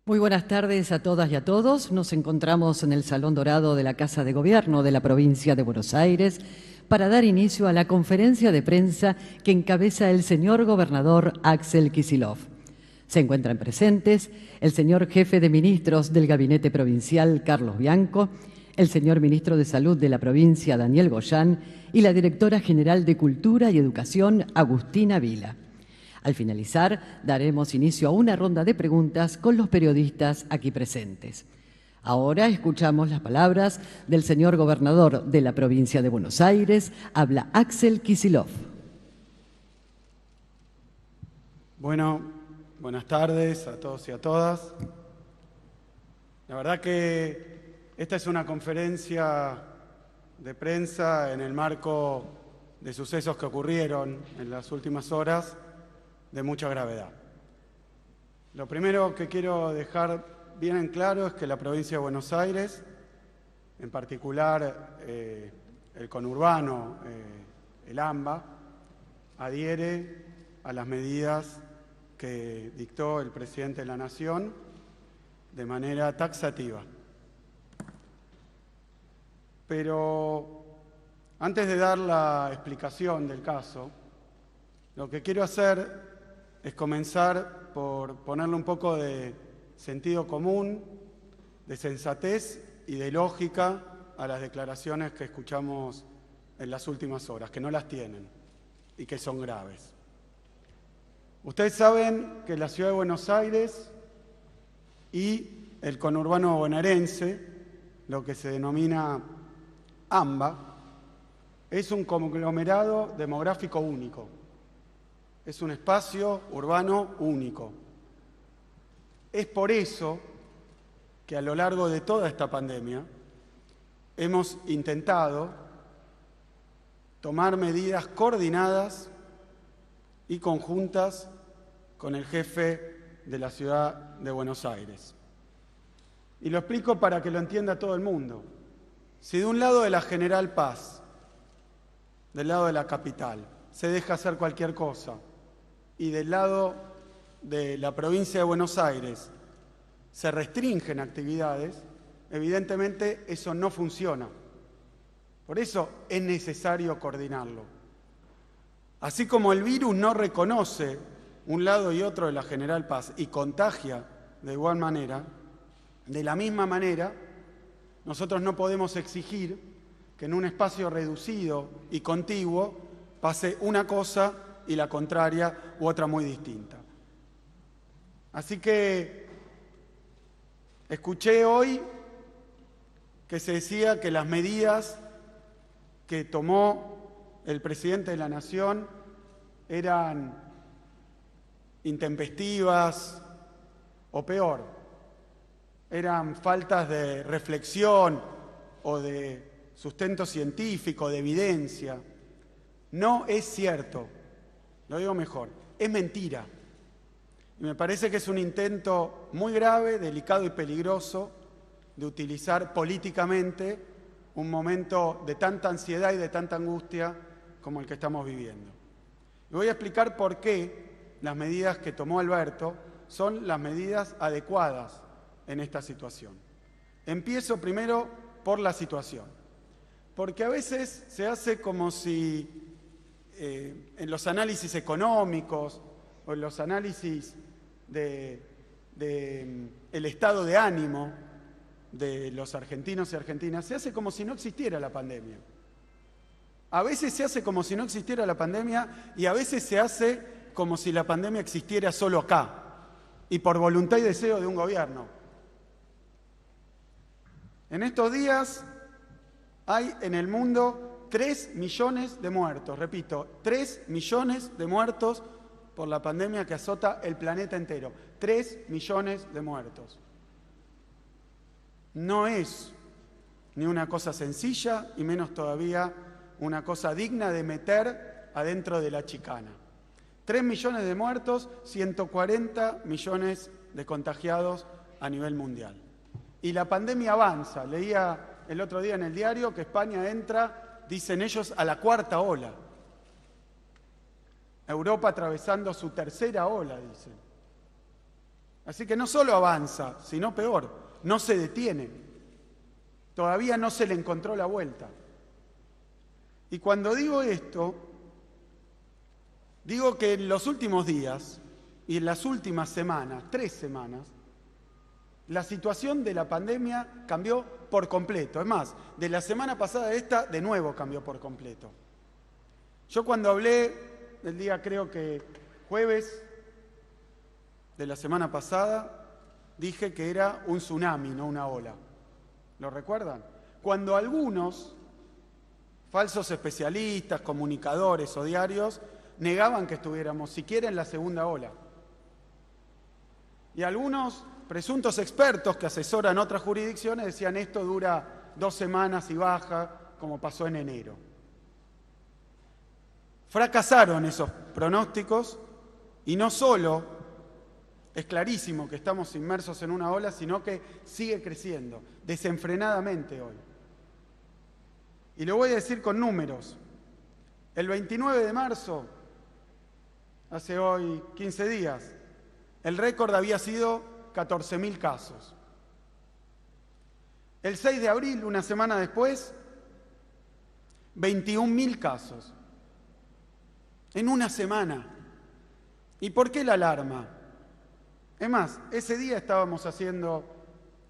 Muy buenas tardes a todas y a todos. Nos encontramos en el Salón Dorado de la Casa de Gobierno de la provincia de Buenos Aires para dar inicio a la conferencia de prensa que encabeza el señor gobernador Axel Kicillof. Se encuentran presentes el señor jefe de ministros del Gabinete Provincial, Carlos Bianco, el señor ministro de Salud de la provincia, Daniel Goyán, y la directora general de Cultura y Educación, Agustina Vila. Al finalizar, daremos inicio a una ronda de preguntas con los periodistas aquí presentes. Ahora escuchamos las palabras del señor gobernador de la provincia de Buenos Aires. Habla Axel Kicillof. Bueno, buenas tardes a todos y a todas. La verdad que esta es una conferencia de prensa en el marco de sucesos que ocurrieron en las últimas horas de mucha gravedad. Lo primero que quiero dejar bien en claro es que la provincia de Buenos Aires, en particular el conurbano, el AMBA, adhiere a las medidas que dictó el presidente de la Nación de manera taxativa. Pero antes de dar la explicación del caso, lo que quiero hacer es comenzar por ponerle un poco de sentido común, de sensatez y de lógica a las declaraciones que escuchamos en las últimas horas, que no las tienen y que son graves. Ustedes saben que la ciudad de Buenos Aires y el conurbano bonaerense, lo que se denomina AMBA, es un conglomerado demográfico único. Es un espacio urbano único. Es por eso que a lo largo de toda esta pandemia hemos intentado tomar medidas coordinadas y conjuntas con el jefe de la ciudad de Buenos Aires. Y lo explico para que lo entienda todo el mundo. Si de un lado de la General Paz, del lado de la capital, se deja hacer cualquier cosa, y del lado de la provincia de Buenos Aires se restringen actividades, evidentemente eso no funciona. Por eso es necesario coordinarlo. Así como el virus no reconoce un lado y otro de la General Paz y contagia de igual manera, de la misma manera, nosotros no podemos exigir que en un espacio reducido y contiguo pase una cosa y la contraria u otra muy distinta. Así que escuché hoy que se decía que las medidas que tomó el presidente de la Nación eran intempestivas o peor, eran faltas de reflexión o de sustento científico, de evidencia. No es cierto. Lo digo mejor, es mentira. Y me parece que es un intento muy grave, delicado y peligroso de utilizar políticamente un momento de tanta ansiedad y de tanta angustia como el que estamos viviendo. Y voy a explicar por qué las medidas que tomó Alberto son las medidas adecuadas en esta situación. Empiezo primero por la situación, porque a veces se hace como si en los análisis económicos o en los análisis del estado de ánimo de los argentinos y argentinas, se hace como si no existiera la pandemia. A veces se hace como si no existiera la pandemia y a veces se hace como si la pandemia existiera solo acá y por voluntad y deseo de un gobierno. En estos días hay en el mundo 3 millones de muertos, repito, 3 millones de muertos por la pandemia que azota el planeta entero. 3 millones de muertos. No es ni una cosa sencilla y menos todavía una cosa digna de meter adentro de la chicana. 3 millones de muertos, 140 millones de contagiados a nivel mundial. Y la pandemia avanza. Leía el otro día en el diario que España entra, dicen ellos, a la 4ª ola. Europa atravesando su 3ª ola, dicen. Así que no solo avanza, sino peor, no se detiene. Todavía no se le encontró la vuelta. Y cuando digo esto, digo que en los últimos días y en las últimas semanas, 3 semanas, la situación de la pandemia cambió por completo. Es más, de la semana pasada a esta, de nuevo cambió por completo. Yo cuando hablé el día, creo que jueves de la semana pasada, dije que era un tsunami, no una ola. ¿Lo recuerdan? Cuando algunos falsos especialistas, comunicadores o diarios negaban que estuviéramos siquiera en la segunda ola. Y algunos presuntos expertos que asesoran otras jurisdicciones decían esto dura 2 semanas y baja, como pasó en enero. Fracasaron esos pronósticos y no solo es clarísimo que estamos inmersos en una ola, sino que sigue creciendo desenfrenadamente hoy. Y lo voy a decir con números. El 29 de marzo, hace hoy 15 días, el récord había sido 14.000 casos. El 6 de abril, una semana después, 21.000 casos. En una semana. ¿Y por qué la alarma? Es más, ese día estábamos haciendo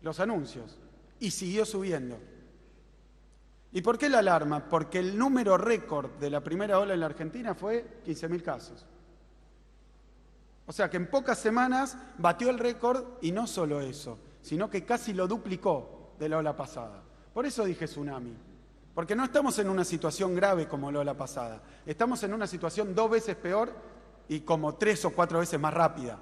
los anuncios y siguió subiendo. ¿Y por qué la alarma? Porque el número récord de la primera ola en la Argentina fue 15.000 casos. O sea que en pocas semanas batió el récord y no solo eso, sino que casi lo duplicó de la ola pasada. Por eso dije tsunami, porque no estamos en una situación grave como la ola pasada, estamos en una situación 2 veces peor y como 3 o 4 veces más rápida.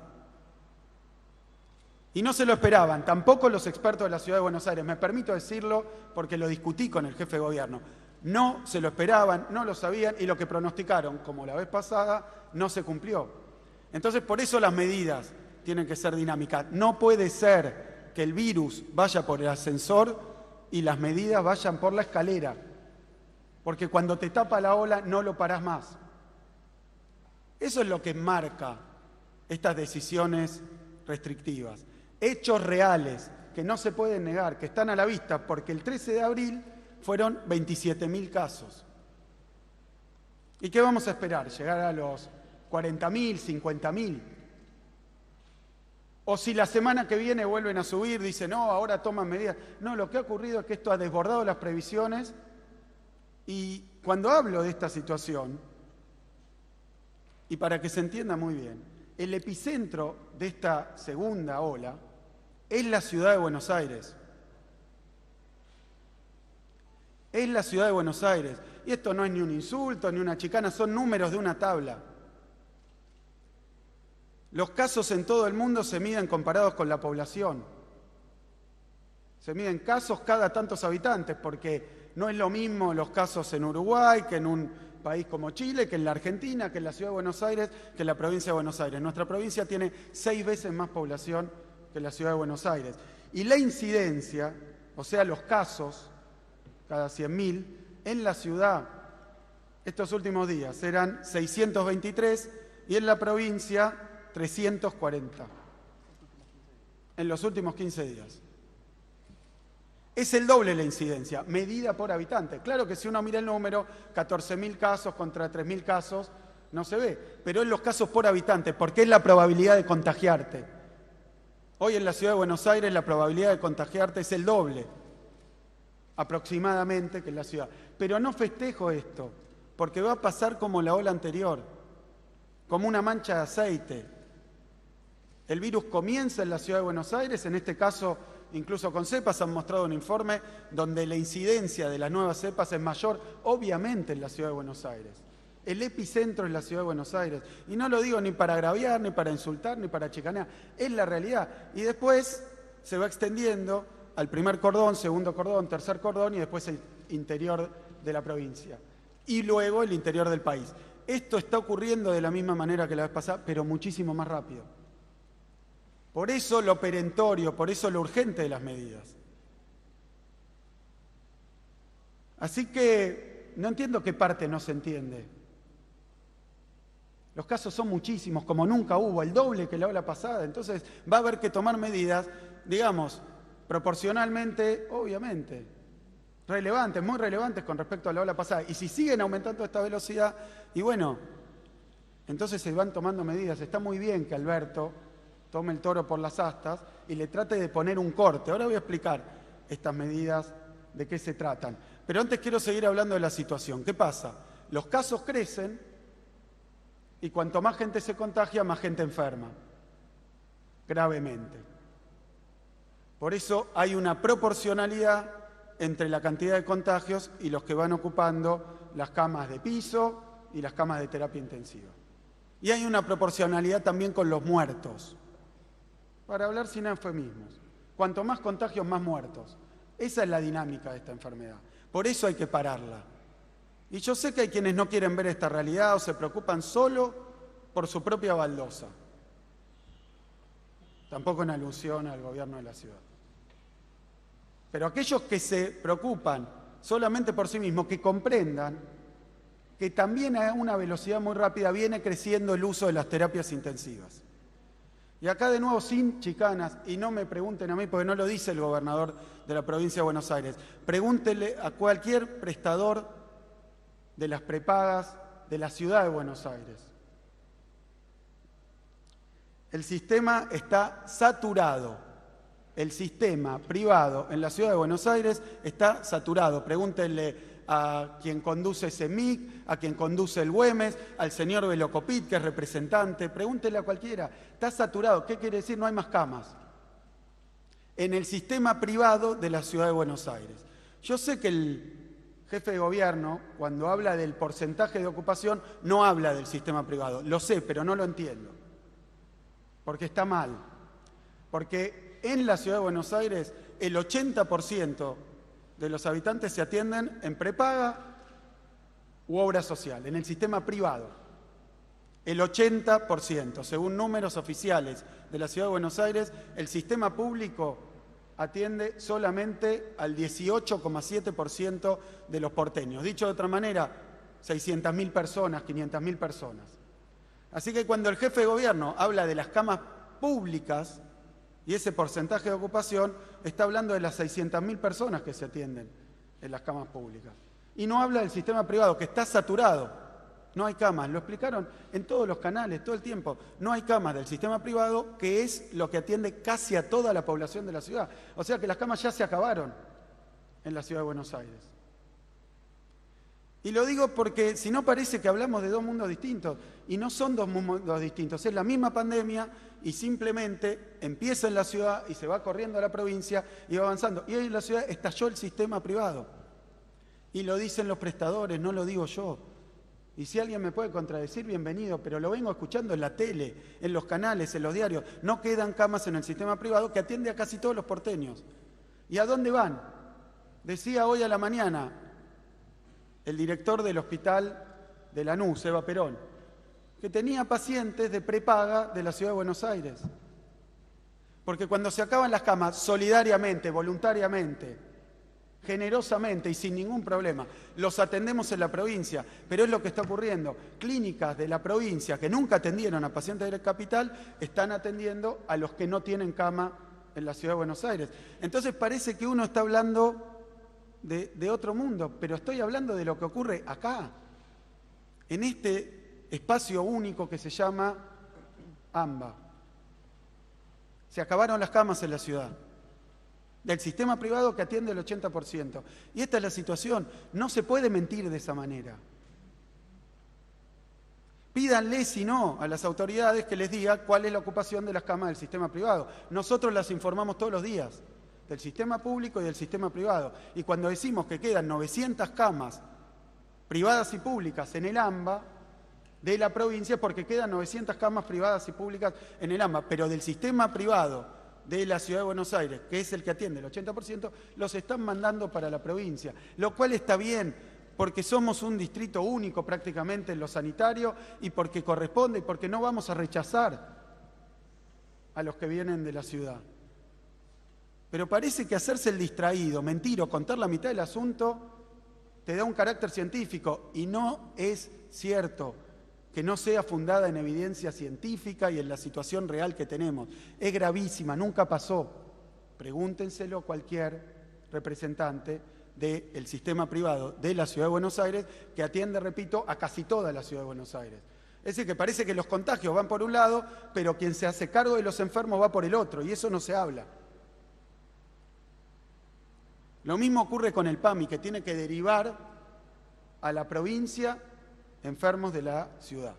Y no se lo esperaban, tampoco los expertos de la Ciudad de Buenos Aires, me permito decirlo porque lo discutí con el jefe de gobierno. No se lo esperaban, no lo sabían y lo que pronosticaron, como la vez pasada, no se cumplió. Entonces, por eso las medidas tienen que ser dinámicas. No puede ser que el virus vaya por el ascensor y las medidas vayan por la escalera, porque cuando te tapa la ola no lo parás más. Eso es lo que marca estas decisiones restrictivas. Hechos reales que no se pueden negar, que están a la vista, porque el 13 de abril fueron 27.000 casos. ¿Y qué vamos a esperar? ¿Llegar a los 40.000, 50.000? O si la semana que viene vuelven a subir, dicen, no, ahora toman medidas. No, lo que ha ocurrido es que esto ha desbordado las previsiones y cuando hablo de esta situación, y para que se entienda muy bien, el epicentro de esta segunda ola es la ciudad de Buenos Aires. Es la ciudad de Buenos Aires. Y esto no es ni un insulto, ni una chicana, son números de una tabla. Los casos en todo el mundo se miden comparados con la población. Se miden casos cada tantos habitantes, porque no es lo mismo los casos en Uruguay que en un país como Chile, que en la Argentina, que en la Ciudad de Buenos Aires, que en la provincia de Buenos Aires. Nuestra provincia tiene 6 veces más población que la Ciudad de Buenos Aires. Y la incidencia, o sea, los casos, cada 100.000, en la ciudad, estos últimos días, eran 623 y en la provincia 340. En los últimos 15 días. Es el doble la incidencia, medida por habitante. Claro que si uno mira el número, 14.000 casos contra 3.000 casos, no se ve. Pero es los casos por habitante, porque es la probabilidad de contagiarte. Hoy en la Ciudad de Buenos Aires la probabilidad de contagiarte es el doble, aproximadamente, que en la ciudad. Pero no festejo esto, porque va a pasar como la ola anterior, como una mancha de aceite. El virus comienza en la Ciudad de Buenos Aires, en este caso incluso con cepas han mostrado un informe donde la incidencia de las nuevas cepas es mayor, obviamente en la Ciudad de Buenos Aires. El epicentro es la Ciudad de Buenos Aires. Y no lo digo ni para agraviar, ni para insultar, ni para chicanear. Es la realidad. Y después se va extendiendo al primer cordón, segundo cordón, tercer cordón y después el interior de la provincia. Y luego el interior del país. Esto está ocurriendo de la misma manera que la vez pasada, pero muchísimo más rápido. Por eso lo perentorio, por eso lo urgente de las medidas. Así que no entiendo qué parte no se entiende. Los casos son muchísimos, como nunca hubo, el doble que la ola pasada. Entonces va a haber que tomar medidas, digamos, proporcionalmente, obviamente, relevantes, muy relevantes con respecto a la ola pasada. Y si siguen aumentando esta velocidad, y bueno, entonces se van tomando medidas. Está muy bien que Alberto tome el toro por las astas y le trate de poner un corte. Ahora voy a explicar estas medidas, de qué se tratan. Pero antes quiero seguir hablando de la situación. ¿Qué pasa? Los casos crecen y cuanto más gente se contagia, más gente enferma, gravemente. Por eso hay una proporcionalidad entre la cantidad de contagios y los que van ocupando las camas de piso y las camas de terapia intensiva. Y hay una proporcionalidad también con los muertos, para hablar sin eufemismos. Cuanto más contagios, más muertos. Esa es la dinámica de esta enfermedad. Por eso hay que pararla. Y yo sé que hay quienes no quieren ver esta realidad o se preocupan solo por su propia baldosa. Tampoco en alusión al gobierno de la ciudad. Pero aquellos que se preocupan solamente por sí mismos, que comprendan que también a una velocidad muy rápida viene creciendo el uso de las terapias intensivas. Y acá de nuevo sin chicanas, y no me pregunten a mí porque no lo dice el gobernador de la provincia de Buenos Aires, pregúntenle a cualquier prestador de las prepagas de la ciudad de Buenos Aires. El sistema está saturado. El sistema privado en la ciudad de Buenos Aires está saturado. Pregúntenle a quien conduce CEMIC, a quien conduce el Güemes, al señor Velocopit, que es representante. Pregúntenle a cualquiera. Está saturado. ¿Qué quiere decir? No hay más camas. En el sistema privado de la ciudad de Buenos Aires. Yo sé que el jefe de gobierno, cuando habla del porcentaje de ocupación, no habla del sistema privado. Lo sé, pero no lo entiendo. Porque está mal. Porque en la ciudad de Buenos Aires el 80% de los habitantes se atienden en prepaga u obra social, en el sistema privado. El 80%, según números oficiales de la ciudad de Buenos Aires, el sistema público atiende solamente al 18,7% de los porteños. Dicho de otra manera, 600.000 personas, 500.000 personas. Así que cuando el jefe de gobierno habla de las camas públicas y ese porcentaje de ocupación, está hablando de las 600.000 personas que se atienden en las camas públicas. Y no habla del sistema privado, que está saturado. No hay camas. Lo explicaron en todos los canales, todo el tiempo. No hay camas del sistema privado, que es lo que atiende casi a toda la población de la ciudad. O sea que las camas ya se acabaron en la ciudad de Buenos Aires. Y lo digo porque si no parece que hablamos de dos mundos distintos. Y no son dos mundos distintos. Es la misma pandemia y simplemente empieza en la ciudad y se va corriendo a la provincia y va avanzando. Y hoy en la ciudad estalló el sistema privado. Y lo dicen los prestadores, no lo digo yo. Y si alguien me puede contradecir, bienvenido, pero lo vengo escuchando en la tele, en los canales, en los diarios. No quedan camas en el sistema privado que atiende a casi todos los porteños. ¿Y a dónde van? Decía hoy a la mañana el director del hospital de Lanús, Eva Perón, que tenía pacientes de prepaga de la ciudad de Buenos Aires. Porque cuando se acaban las camas, solidariamente, voluntariamente, generosamente y sin ningún problema, los atendemos en la provincia, pero es lo que está ocurriendo. Clínicas de la provincia que nunca atendieron a pacientes de la capital están atendiendo a los que no tienen cama en la ciudad de Buenos Aires. Entonces parece que uno está hablando de otro mundo, pero estoy hablando de lo que ocurre acá, en este espacio único que se llama AMBA. Se acabaron las camas en la ciudad, del sistema privado que atiende el 80%. Y esta es la situación. No se puede mentir de esa manera. Pídanle, si no, a las autoridades que les diga cuál es la ocupación de las camas del sistema privado. Nosotros las informamos todos los días, del sistema público y del sistema privado. Y cuando decimos que quedan 900 camas privadas y públicas en el AMBA de la provincia, porque quedan 900 camas privadas y públicas en el AMBA, pero del sistema privado de la ciudad de Buenos Aires, que es el que atiende el 80%, los están mandando para la provincia, lo cual está bien, porque somos un distrito único prácticamente en lo sanitario y porque corresponde y porque no vamos a rechazar a los que vienen de la ciudad. Pero parece que hacerse el distraído, mentir o contar la mitad del asunto te da un carácter científico y no es cierto. que no sea fundada en evidencia científica y en la situación real que tenemos. Es gravísima, nunca pasó. Pregúntenselo a cualquier representante del sistema privado de la Ciudad de Buenos Aires, que atiende, repito, a casi toda la Ciudad de Buenos Aires. Es decir, que parece que los contagios van por un lado, pero quien se hace cargo de los enfermos va por el otro, y eso no se habla. Lo mismo ocurre con el PAMI, que tiene que derivar a la provincia enfermos de la ciudad.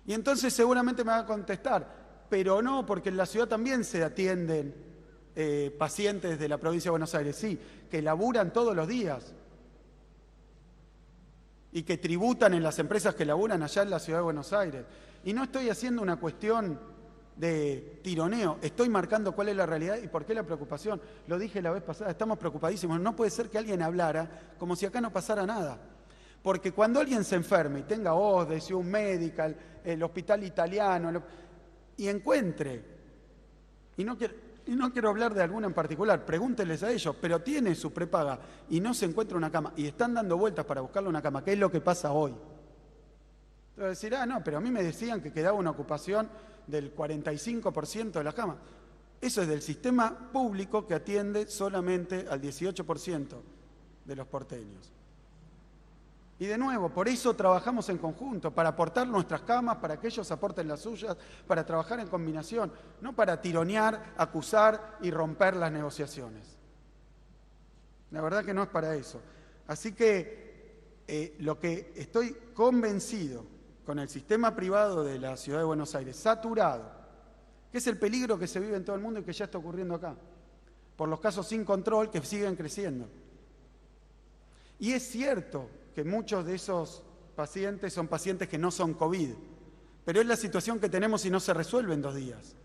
Y entonces seguramente me va a contestar, pero no, porque en la ciudad también se atienden pacientes de la provincia de Buenos Aires, sí, que laburan todos los días y que tributan en las empresas que laburan allá en la Ciudad de Buenos Aires. Y no estoy haciendo una cuestión de tironeo, estoy marcando cuál es la realidad y por qué la preocupación. Lo dije la vez pasada, estamos preocupadísimos. No puede ser que alguien hablara como si acá no pasara nada. Porque cuando alguien se enferme y tenga OSDE, un Medical, el hospital italiano, y encuentre, y no quiero hablar de alguna en particular, pregúntenles a ellos, pero tiene su prepaga y no se encuentra una cama y están dando vueltas para buscarle una cama, ¿qué es lo que pasa hoy? Entonces decir, no, pero a mí me decían que quedaba una ocupación del 45% de las camas. Eso es del sistema público que atiende solamente al 18% de los porteños. Y de nuevo, por eso trabajamos en conjunto, para aportar nuestras camas, para que ellos aporten las suyas, para trabajar en combinación, no para tironear, acusar y romper las negociaciones. La verdad que no es para eso. Así que lo que estoy convencido con el sistema privado de la Ciudad de Buenos Aires, saturado, que es el peligro que se vive en todo el mundo y que ya está ocurriendo acá, por los casos sin control que siguen creciendo. Y es cierto que muchos de esos pacientes son pacientes que no son COVID, pero es la situación que tenemos y no se resuelve en 2 días.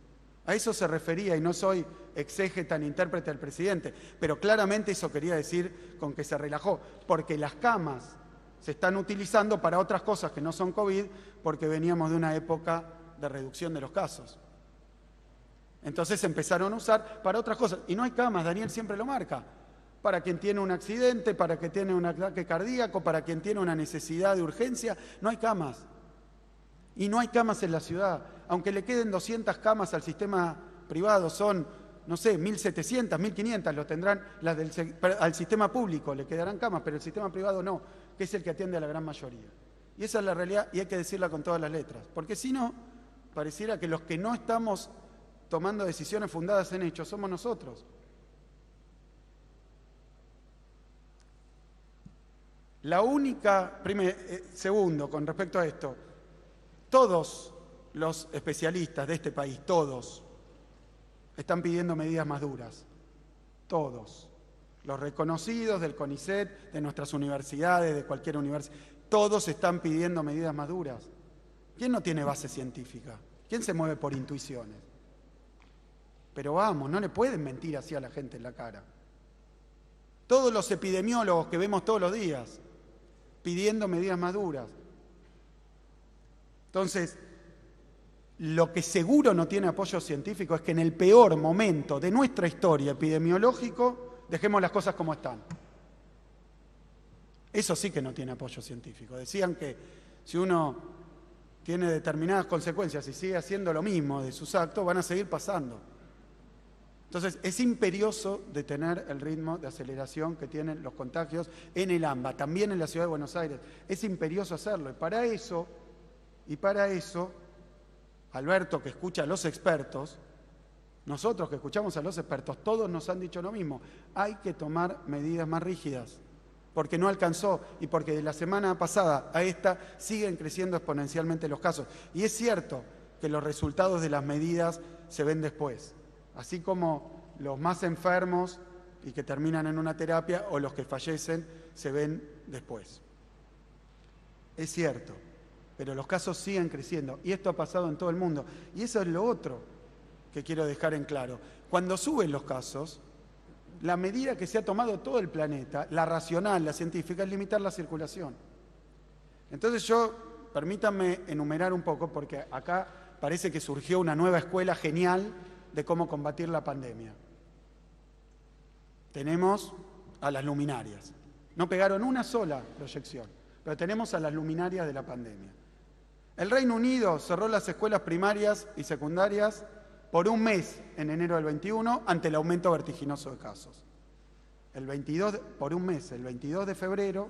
A eso se refería, y no soy exégeta ni intérprete del presidente, pero claramente eso quería decir con que se relajó, porque las camas se están utilizando para otras cosas que no son COVID, porque veníamos de una época de reducción de los casos. Entonces se empezaron a usar para otras cosas, y no hay camas, Daniel siempre lo marca, para quien tiene un accidente, para quien tiene un ataque cardíaco, para quien tiene una necesidad de urgencia, no hay camas. Y no hay camas en la ciudad. Aunque le queden 200 camas al sistema privado, son, no sé, 1.700, 1.500, lo tendrán al sistema público, le quedarán camas, pero el sistema privado no, que es el que atiende a la gran mayoría. Y esa es la realidad y hay que decirla con todas las letras, porque si no, pareciera que los que no estamos tomando decisiones fundadas en hechos somos nosotros. La única, segundo, con respecto a esto, todos los especialistas de este país, todos, están pidiendo medidas más duras. Todos. Los reconocidos del CONICET, de nuestras universidades, de cualquier universidad, todos están pidiendo medidas más duras. ¿Quién no tiene base científica? ¿Quién se mueve por intuiciones? Pero vamos, no le pueden mentir así a la gente en la cara. Todos los epidemiólogos que vemos todos los días pidiendo medidas más duras. Entonces, lo que seguro no tiene apoyo científico es que en el peor momento de nuestra historia epidemiológico dejemos las cosas como están. Eso sí que no tiene apoyo científico. Decían que si uno tiene determinadas consecuencias y sigue haciendo lo mismo de sus actos, van a seguir pasando. Entonces, es imperioso detener el ritmo de aceleración que tienen los contagios en el AMBA, también en la Ciudad de Buenos Aires. Es imperioso hacerlo. Y para eso, Alberto, que escucha a los expertos, nosotros que escuchamos a los expertos, todos nos han dicho lo mismo. Hay que tomar medidas más rígidas, porque no alcanzó y porque de la semana pasada a esta siguen creciendo exponencialmente los casos. Y es cierto que los resultados de las medidas se ven después. Así como los más enfermos y que terminan en una terapia o los que fallecen se ven después. Es cierto, pero los casos siguen creciendo y esto ha pasado en todo el mundo. Y eso es lo otro que quiero dejar en claro. Cuando suben los casos, la medida que se ha tomado todo el planeta, la racional, la científica, es limitar la circulación. Entonces permítanme enumerar un poco, porque acá parece que surgió una nueva escuela genial de cómo combatir la pandemia. Tenemos a las luminarias. No pegaron una sola proyección, pero tenemos a las luminarias de la pandemia. El Reino Unido cerró las escuelas primarias y secundarias por un mes en enero del 21 ante el aumento vertiginoso de casos. Por un mes, el 22 de febrero,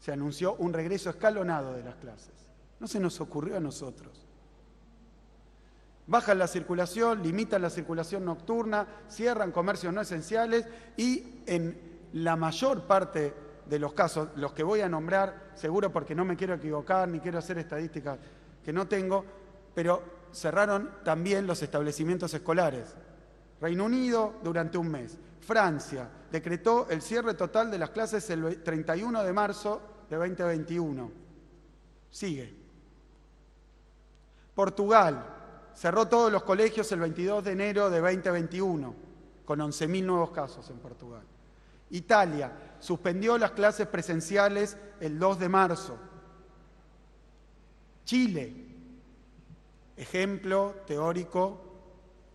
se anunció un regreso escalonado de las clases. No se nos ocurrió a nosotros. Bajan la circulación, limitan la circulación nocturna, cierran comercios no esenciales y en la mayor parte de los casos, los que voy a nombrar, seguro porque no me quiero equivocar ni quiero hacer estadísticas que no tengo, pero cerraron también los establecimientos escolares. Reino Unido durante un mes. Francia decretó el cierre total de las clases el 31 de marzo de 2021. Sigue. Portugal cerró todos los colegios el 22 de enero de 2021, con 11.000 nuevos casos en Portugal. Italia suspendió las clases presenciales el 2 de marzo. Chile, ejemplo teórico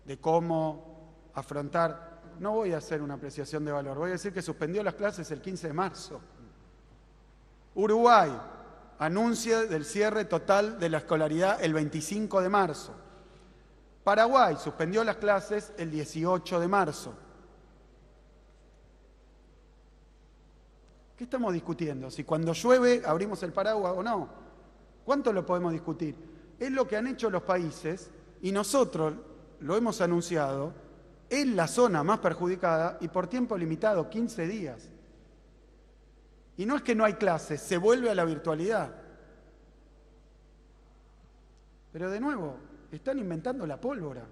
de cómo afrontar. No voy a hacer una apreciación de valor, voy a decir que suspendió las clases el 15 de marzo. Uruguay anuncia del cierre total de la escolaridad el 25 de marzo. Paraguay suspendió las clases el 18 de marzo. ¿Qué estamos discutiendo? Si cuando llueve abrimos el paraguas o no. ¿Cuánto lo podemos discutir? Es lo que han hecho los países y nosotros lo hemos anunciado en la zona más perjudicada y por tiempo limitado, 15 días. Y no es que no hay clases, se vuelve a la virtualidad. Pero de nuevo, están inventando la pólvora.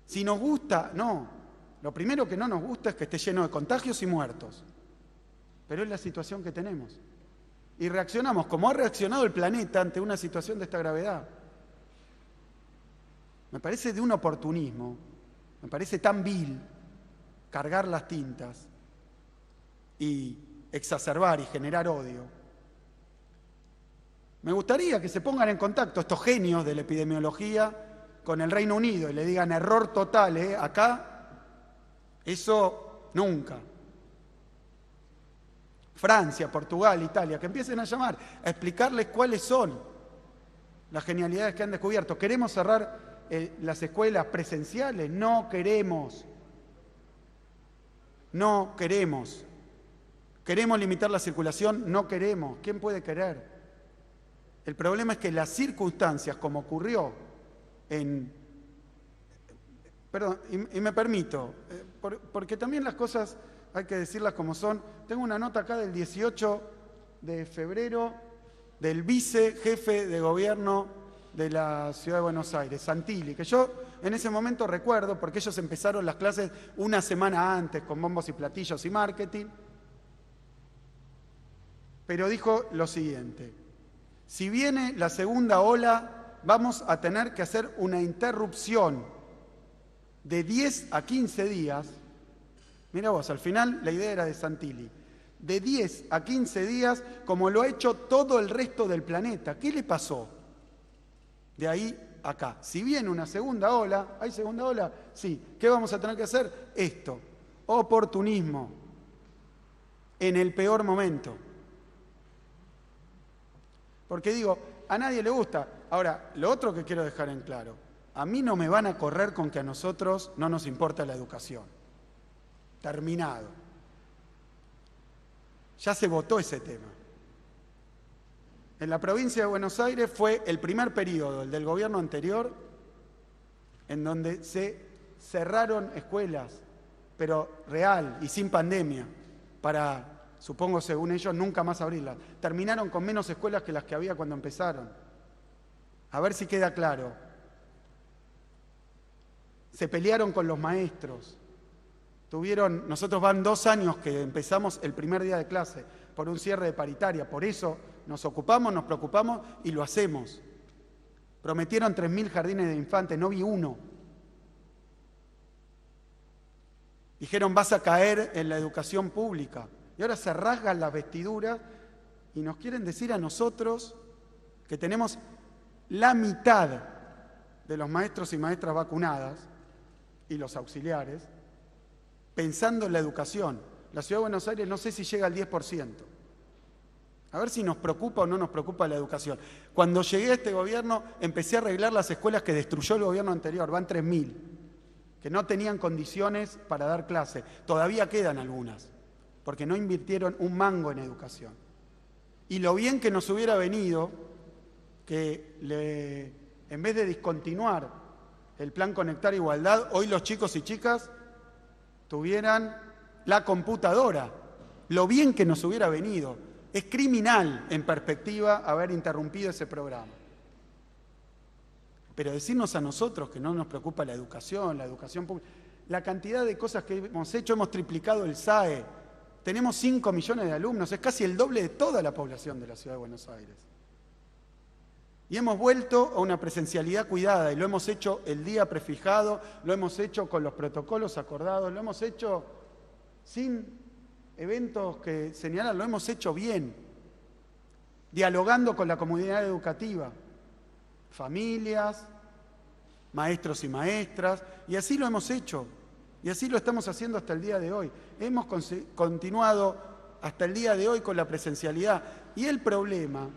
Si nos gusta, no. Lo primero que no nos gusta es que esté lleno de contagios y muertos. Pero es la situación que tenemos. Y reaccionamos como ha reaccionado el planeta ante una situación de esta gravedad. Me parece de un oportunismo, me parece tan vil cargar las tintas y exacerbar y generar odio. Me gustaría que se pongan en contacto estos genios de la epidemiología con el Reino Unido y le digan error total, acá eso nunca. Francia, Portugal, Italia, que empiecen a llamar, a explicarles cuáles son las genialidades que han descubierto. ¿Queremos cerrar las escuelas presenciales? No queremos. No queremos. ¿Queremos limitar la circulación? No queremos. ¿Quién puede querer? El problema es que las circunstancias, como ocurrió en... Perdón, y me permito, porque también las cosas hay que decirlas como son. Tengo una nota acá del 18 de febrero del vicejefe de gobierno de la Ciudad de Buenos Aires, Santilli, que yo en ese momento recuerdo, porque ellos empezaron las clases una semana antes con bombos y platillos y marketing, pero dijo lo siguiente: si viene la segunda ola, vamos a tener que hacer una interrupción de 10 a 15 días. Mira vos, al final la idea era de Santilli. De 10 a 15 días, como lo ha hecho todo el resto del planeta. ¿Qué le pasó? De ahí a acá. Si viene una segunda ola, ¿hay segunda ola? Sí. ¿Qué vamos a tener que hacer? Esto. Oportunismo. En el peor momento. Porque digo, a nadie le gusta. Ahora, lo otro que quiero dejar en claro. A mí no me van a correr con que a nosotros no nos importa la educación. Terminado. Ya se votó ese tema. En la provincia de Buenos Aires fue el primer periodo, el del gobierno anterior, en donde se cerraron escuelas, pero real y sin pandemia, para, supongo según ellos, nunca más abrirlas. Terminaron con menos escuelas que las que había cuando empezaron. A ver si queda claro. Se pelearon con los maestros. Nosotros van 2 años que empezamos el primer día de clase por un cierre de paritaria, por eso nos ocupamos, nos preocupamos y lo hacemos. Prometieron 3.000 jardines de infantes, no vi uno. Dijeron vas a caer en la educación pública y ahora se rasgan las vestiduras y nos quieren decir a nosotros que tenemos la mitad de los maestros y maestras vacunadas y los auxiliares, pensando en la educación. La Ciudad de Buenos Aires no sé si llega al 10%. A ver si nos preocupa o no nos preocupa la educación. Cuando llegué a este gobierno, empecé a arreglar las escuelas que destruyó el gobierno anterior, van 3.000, que no tenían condiciones para dar clase. Todavía quedan algunas, porque no invirtieron un mango en educación. Y lo bien que nos hubiera venido que en vez de discontinuar el plan Conectar Igualdad, hoy los chicos y chicas tuvieran la computadora. Lo bien que nos hubiera venido. Es criminal, en perspectiva, haber interrumpido ese programa. Pero decirnos a nosotros que no nos preocupa la educación pública, la cantidad de cosas que hemos hecho, hemos triplicado el SAE, tenemos 5 millones de alumnos, es casi el doble de toda la población de la Ciudad de Buenos Aires. Y hemos vuelto a una presencialidad cuidada, y lo hemos hecho el día prefijado, lo hemos hecho con los protocolos acordados, lo hemos hecho sin eventos que señalan, lo hemos hecho bien, dialogando con la comunidad educativa, familias, maestros y maestras, y así lo hemos hecho, y así lo estamos haciendo hasta el día de hoy. Hemos continuado hasta el día de hoy con la presencialidad, y el problema,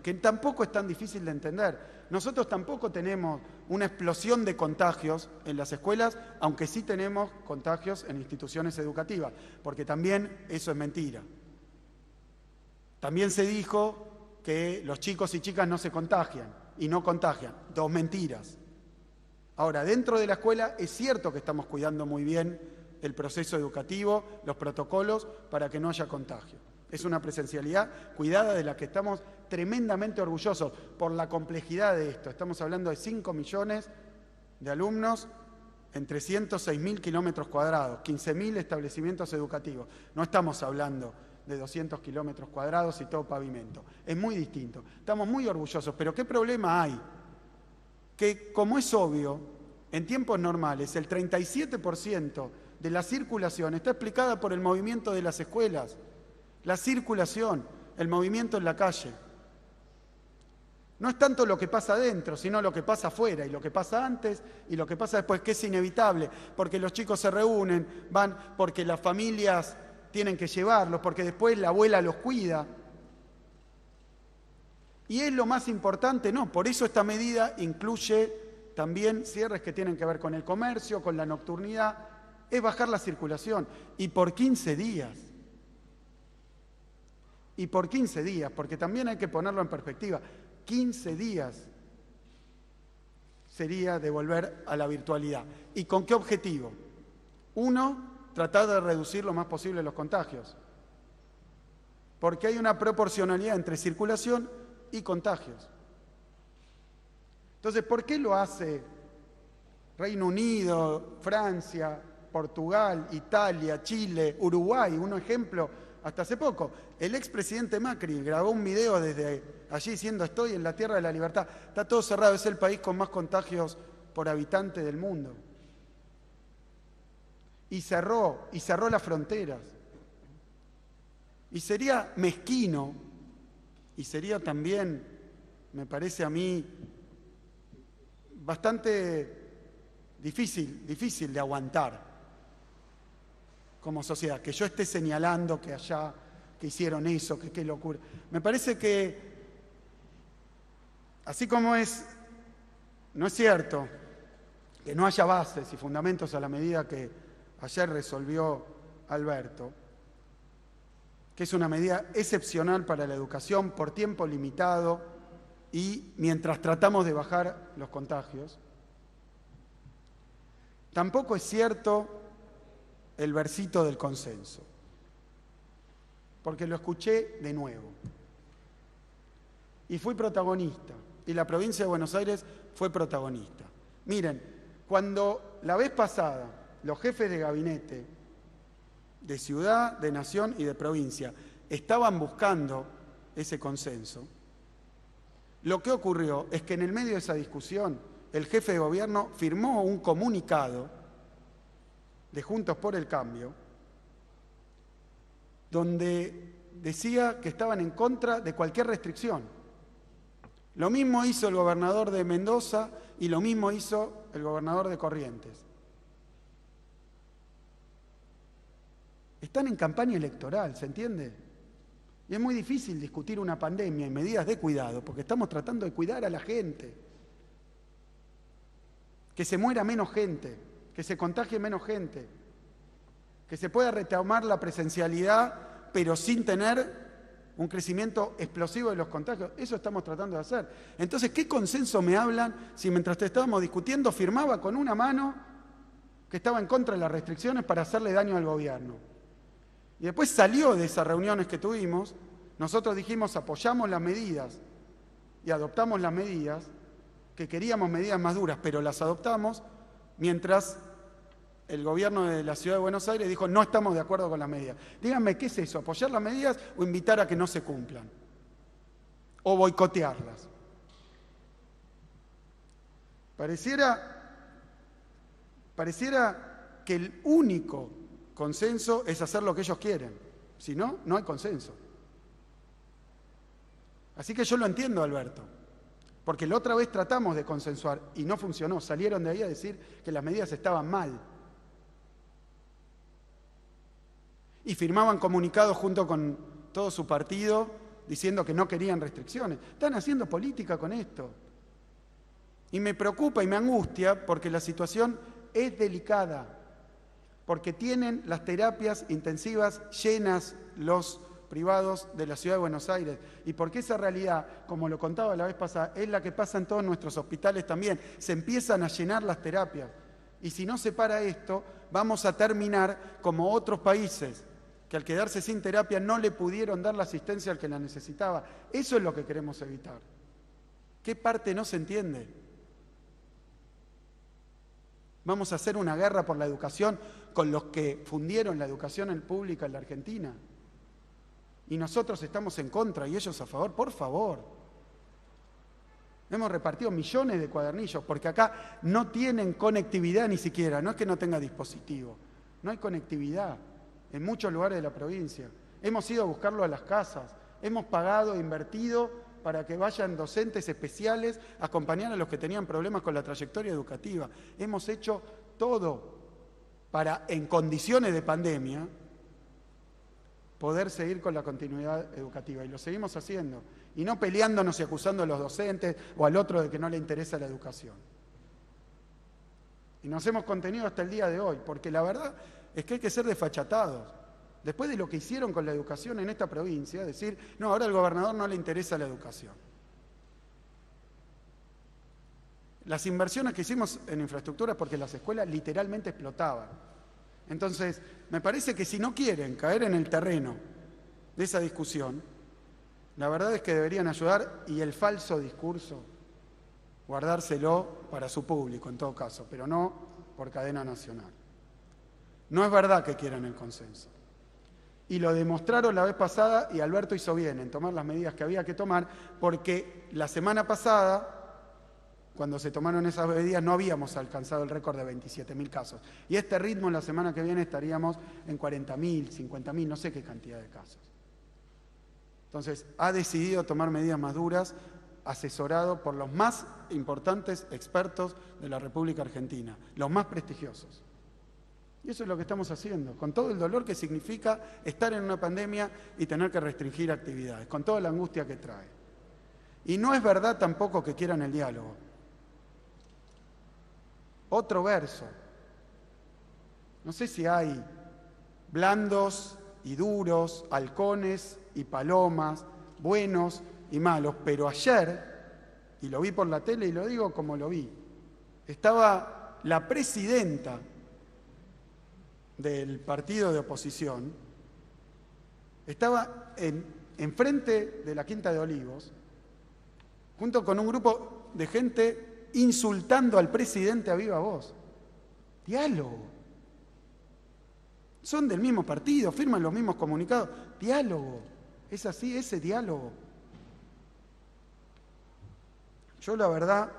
que tampoco es tan difícil de entender, nosotros tampoco tenemos una explosión de contagios en las escuelas, aunque sí tenemos contagios en instituciones educativas, porque también eso es mentira. También se dijo que los chicos y chicas no se contagian, y no contagian. 2 mentiras. Ahora, dentro de la escuela es cierto que estamos cuidando muy bien el proceso educativo, los protocolos, para que no haya contagio. Es una presencialidad cuidada de la que estamos tremendamente orgullosos por la complejidad de esto. Estamos hablando de 5 millones de alumnos en 306.000 kilómetros cuadrados, 15.000 establecimientos educativos. No estamos hablando de 200 kilómetros cuadrados y todo pavimento. Es muy distinto. Estamos muy orgullosos, pero ¿qué problema hay? Que, como es obvio, en tiempos normales el 37% de la circulación está explicada por el movimiento de las escuelas. La circulación, el movimiento en la calle. No es tanto lo que pasa adentro, sino lo que pasa afuera, y lo que pasa antes y lo que pasa después, que es inevitable, porque los chicos se reúnen, van porque las familias tienen que llevarlos, porque después la abuela los cuida. Y es lo más importante, no, por eso esta medida incluye también cierres que tienen que ver con el comercio, con la nocturnidad, es bajar la circulación, y por 15 días. Y por 15 días, porque también hay que ponerlo en perspectiva, 15 días sería de volver a la virtualidad. ¿Y con qué objetivo? 1, tratar de reducir lo más posible los contagios, porque hay una proporcionalidad entre circulación y contagios. Entonces, ¿por qué lo hace Reino Unido, Francia, Portugal, Italia, Chile, Uruguay? Un ejemplo. Hasta hace poco, el expresidente Macri grabó un video desde allí diciendo: estoy en la tierra de la libertad. Está todo cerrado, es el país con más contagios por habitante del mundo. Y cerró las fronteras. Y sería mezquino, y sería también, me parece a mí, bastante difícil de aguantar como sociedad, que yo esté señalando que allá, que hicieron eso, que qué locura. Me parece que, así como no es cierto que no haya bases y fundamentos a la medida que ayer resolvió Alberto, que es una medida excepcional para la educación por tiempo limitado y mientras tratamos de bajar los contagios, tampoco es cierto el versito del consenso, porque lo escuché de nuevo y fui protagonista, y la provincia de Buenos Aires fue protagonista. Miren, cuando la vez pasada los jefes de gabinete de ciudad, de nación y de provincia estaban buscando ese consenso, lo que ocurrió es que en el medio de esa discusión el jefe de gobierno firmó un comunicado de Juntos por el Cambio, donde decía que estaban en contra de cualquier restricción. Lo mismo hizo el gobernador de Mendoza y lo mismo hizo el gobernador de Corrientes. Están en campaña electoral, ¿se entiende? Y es muy difícil discutir una pandemia y medidas de cuidado, porque estamos tratando de cuidar a la gente. Que se muera menos gente, que se contagie menos gente, que se pueda retomar la presencialidad, pero sin tener un crecimiento explosivo de los contagios. Eso estamos tratando de hacer. Entonces, ¿qué consenso me hablan si mientras te estábamos discutiendo firmaba con una mano que estaba en contra de las restricciones para hacerle daño al gobierno? Y después salió de esas reuniones que tuvimos, nosotros dijimos apoyamos las medidas y adoptamos las medidas, que queríamos medidas más duras, pero las adoptamos, mientras el gobierno de la Ciudad de Buenos Aires dijo no estamos de acuerdo con las medidas. Díganme, ¿qué es eso? ¿Apoyar las medidas o invitar a que no se cumplan? ¿O boicotearlas? Pareciera que el único consenso es hacer lo que ellos quieren. Si no, no hay consenso. Así que yo lo entiendo, Alberto. Porque la otra vez tratamos de consensuar y no funcionó. Salieron de ahí a decir que las medidas estaban mal. Y firmaban comunicados junto con todo su partido diciendo que no querían restricciones. Están haciendo política con esto. Y me preocupa y me angustia porque la situación es delicada. Porque tienen las terapias intensivas llenas los privados de la Ciudad de Buenos Aires. Y porque esa realidad, como lo contaba la vez pasada, es la que pasa en todos nuestros hospitales también. Se empiezan a llenar las terapias. Y si no se para esto, vamos a terminar como otros países que al quedarse sin terapia no le pudieron dar la asistencia al que la necesitaba. Eso es lo que queremos evitar. ¿Qué parte no se entiende? Vamos a hacer una guerra por la educación con los que fundieron la educación pública en la Argentina. Y nosotros estamos en contra y ellos a favor. Por favor. Hemos repartido millones de cuadernillos porque acá no tienen conectividad ni siquiera. No es que no tenga dispositivo. No hay conectividad en muchos lugares de la provincia. Hemos ido a buscarlo a las casas. Hemos pagado, invertido para que vayan docentes especiales a acompañar a los que tenían problemas con la trayectoria educativa. Hemos hecho todo para, en condiciones de pandemia, poder seguir con la continuidad educativa. Y lo seguimos haciendo. Y no peleándonos y acusando a los docentes o al otro de que no le interesa la educación. Y nos hemos contenido hasta el día de hoy, porque la verdad es que hay que ser desfachatados. Después de lo que hicieron con la educación en esta provincia, decir, no, ahora al gobernador no le interesa la educación. Las inversiones que hicimos en infraestructura porque las escuelas literalmente explotaban. Entonces, me parece que si no quieren caer en el terreno de esa discusión, la verdad es que deberían ayudar y el falso discurso, guardárselo para su público en todo caso, pero no por cadena nacional. No es verdad que quieran el consenso. Y lo demostraron la vez pasada y Alberto hizo bien en tomar las medidas que había que tomar porque la semana pasada, cuando se tomaron esas medidas, no habíamos alcanzado el récord de 27.000 casos. Y este ritmo la semana que viene estaríamos en 40.000, 50.000, no sé qué cantidad de casos. Entonces, ha decidido tomar medidas más duras, asesorado por los más importantes expertos de la República Argentina, los más prestigiosos. Y eso es lo que estamos haciendo, con todo el dolor que significa estar en una pandemia y tener que restringir actividades, con toda la angustia que trae. Y no es verdad tampoco que quieran el diálogo. Otro verso. No sé si hay blandos y duros, halcones y palomas, buenos y malos, pero ayer, y lo vi por la tele y lo digo como lo vi, estaba la presidenta del partido de oposición, estaba enfrente de la Quinta de Olivos, junto con un grupo de gente insultando al presidente a viva voz. Diálogo. Son del mismo partido, firman los mismos comunicados. Diálogo. Es así, ese diálogo. Yo la verdad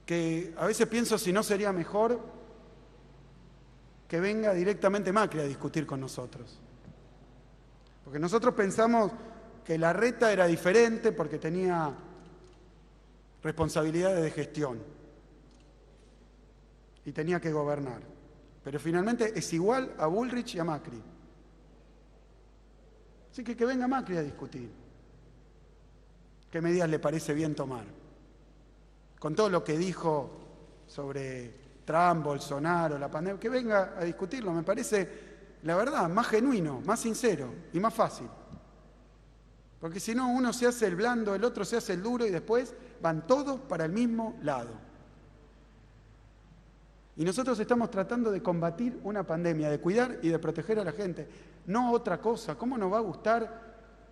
que a veces pienso si no sería mejor que venga directamente Macri a discutir con nosotros. Porque nosotros pensamos que Larreta era diferente porque tenía responsabilidades de gestión y tenía que gobernar. Pero finalmente es igual a Bullrich y a Macri. Así que venga Macri a discutir. ¿Qué medidas le parece bien tomar? Con todo lo que dijo sobre Trump, Bolsonaro, la pandemia, que venga a discutirlo, me parece, la verdad, más genuino, más sincero y más fácil. Porque si no, uno se hace el blando, el otro se hace el duro y después van todos para el mismo lado. Y nosotros estamos tratando de combatir una pandemia, de cuidar y de proteger a la gente, no otra cosa. ¿Cómo nos va a gustar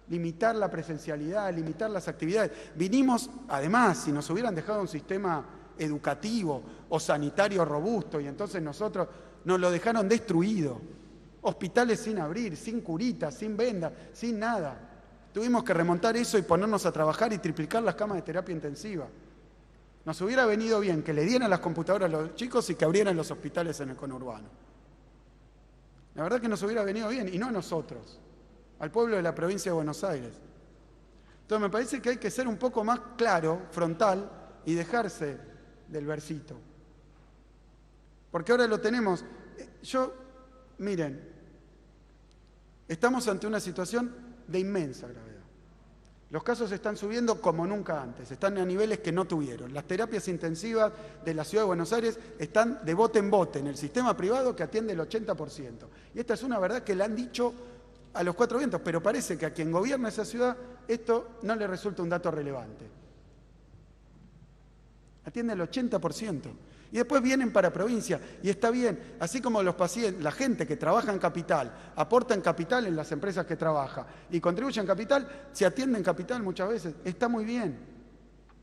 limitar la presencialidad, limitar las actividades? Vinimos, además, si nos hubieran dejado un sistema educativo o sanitario robusto, y entonces nosotros nos lo dejaron destruido. Hospitales sin abrir, sin curitas, sin vendas, sin nada. Tuvimos que remontar eso y ponernos a trabajar y triplicar las camas de terapia intensiva. Nos hubiera venido bien que le dieran las computadoras a los chicos y que abrieran los hospitales en el conurbano. La verdad que nos hubiera venido bien, y no a nosotros, al pueblo de la provincia de Buenos Aires. Entonces me parece que hay que ser un poco más claro, frontal, y dejarse del versito. Porque ahora lo tenemos. Miren, estamos ante una situación de inmensa gravedad. Los casos están subiendo como nunca antes, están a niveles que no tuvieron. Las terapias intensivas de la Ciudad de Buenos Aires están de bote en bote en el sistema privado, que atiende el 80%. Y esta es una verdad que la han dicho a los cuatro vientos, pero parece que a quien gobierna esa ciudad esto no le resulta un dato relevante. Atiende el 80%. Y después vienen para provincia, y está bien, así como los pacientes, la gente que trabaja en capital, aporta en capital en las empresas que trabaja y contribuye en capital, se atiende en capital muchas veces, está muy bien.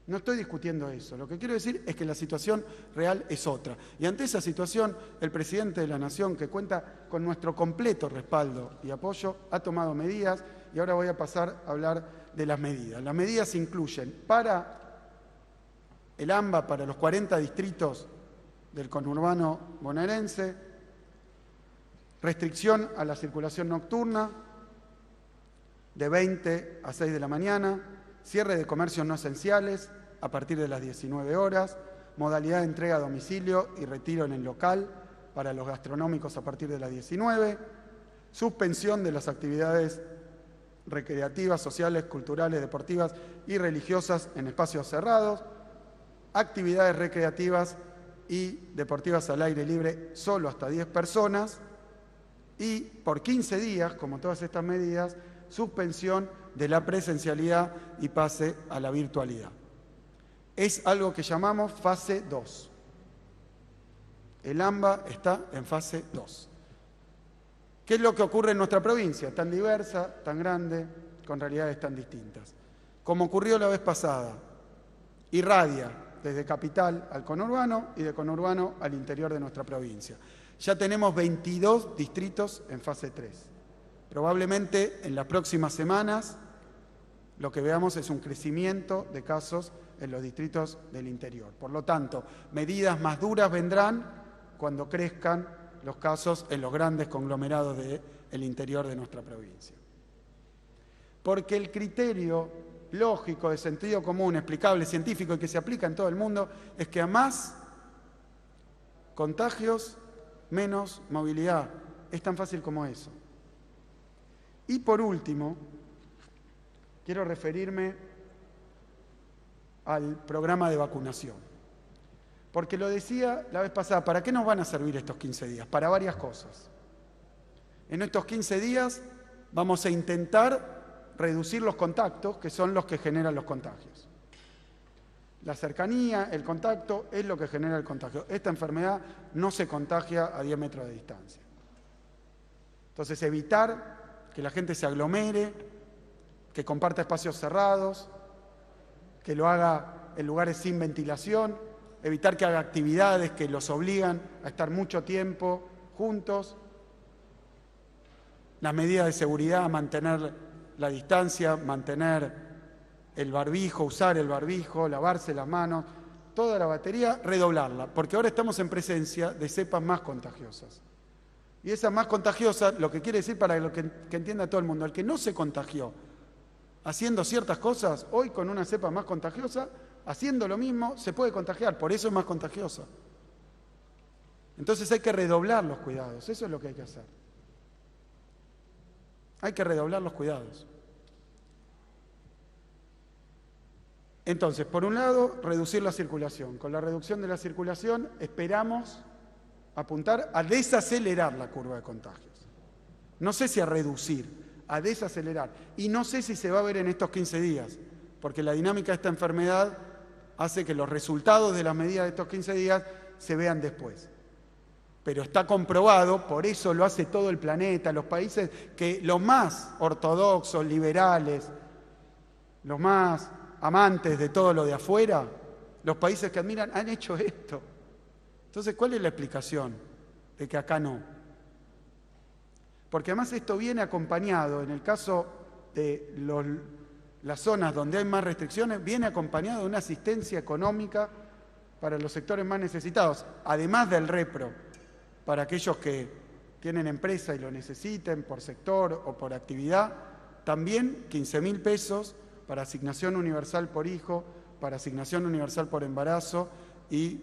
No estoy discutiendo eso, lo que quiero decir es que la situación real es otra. Y ante esa situación, el presidente de la Nación, que cuenta con nuestro completo respaldo y apoyo, ha tomado medidas, y ahora voy a pasar a hablar de las medidas. Las medidas incluyen para el AMBA, para los 40 distritos del conurbano bonaerense, restricción a la circulación nocturna de 20 a 6 de la mañana, cierre de comercios no esenciales a partir de las 19 horas, modalidad de entrega a domicilio y retiro en el local para los gastronómicos a partir de las 19, suspensión de las actividades recreativas, sociales, culturales, deportivas y religiosas en espacios cerrados, actividades recreativas y deportivas al aire libre solo hasta 10 personas, y por 15 días, como todas estas medidas, suspensión de la presencialidad y pase a la virtualidad. Es algo que llamamos fase 2. El AMBA está en fase 2. ¿Qué es lo que ocurre en nuestra provincia? Tan diversa, tan grande, con realidades tan distintas. Como ocurrió la vez pasada, irradia desde capital al conurbano y de conurbano al interior de nuestra provincia. Ya tenemos 22 distritos en fase 3. Probablemente en las próximas semanas lo que veamos es un crecimiento de casos en los distritos del interior. Por lo tanto, medidas más duras vendrán cuando crezcan los casos en los grandes conglomerados del interior de nuestra provincia. Porque el criterio lógico, de sentido común, explicable, científico y que se aplica en todo el mundo es que a más contagios, menos movilidad. Es tan fácil como eso. Y por último, quiero referirme al programa de vacunación. Porque lo decía la vez pasada, ¿para qué nos van a servir estos 15 días? Para varias cosas. En estos 15 días vamos a intentar reducir los contactos, que son los que generan los contagios. La cercanía, el contacto, es lo que genera el contagio. Esta enfermedad no se contagia a 10 metros de distancia. Entonces, evitar que la gente se aglomere, que comparta espacios cerrados, que lo haga en lugares sin ventilación, evitar que haga actividades que los obligan a estar mucho tiempo juntos, las medidas de seguridad, mantener la distancia, mantener el barbijo, usar el barbijo, lavarse las manos, toda la batería, redoblarla, porque ahora estamos en presencia de cepas más contagiosas. Y esas más contagiosas, lo que quiere decir para lo que entienda todo el mundo, el que no se contagió haciendo ciertas cosas, hoy con una cepa más contagiosa, haciendo lo mismo, se puede contagiar, por eso es más contagiosa. Entonces hay que redoblar los cuidados, eso es lo que hay que hacer. Hay que redoblar los cuidados. Entonces, por un lado, reducir la circulación. Con la reducción de la circulación esperamos apuntar a desacelerar la curva de contagios. No sé si a reducir, a desacelerar. Y no sé si se va a ver en estos 15 días, porque la dinámica de esta enfermedad hace que los resultados de las medidas de estos 15 días se vean después. Pero está comprobado, por eso lo hace todo el planeta, los países que los más ortodoxos, liberales, los más amantes de todo lo de afuera, los países que admiran, han hecho esto. Entonces, ¿cuál es la explicación de que acá no? Porque además esto viene acompañado, en el caso de las zonas donde hay más restricciones, viene acompañado de una asistencia económica para los sectores más necesitados, además del repro, para aquellos que tienen empresa y lo necesiten por sector o por actividad, también 15.000 pesos para asignación universal por hijo, para asignación universal por embarazo y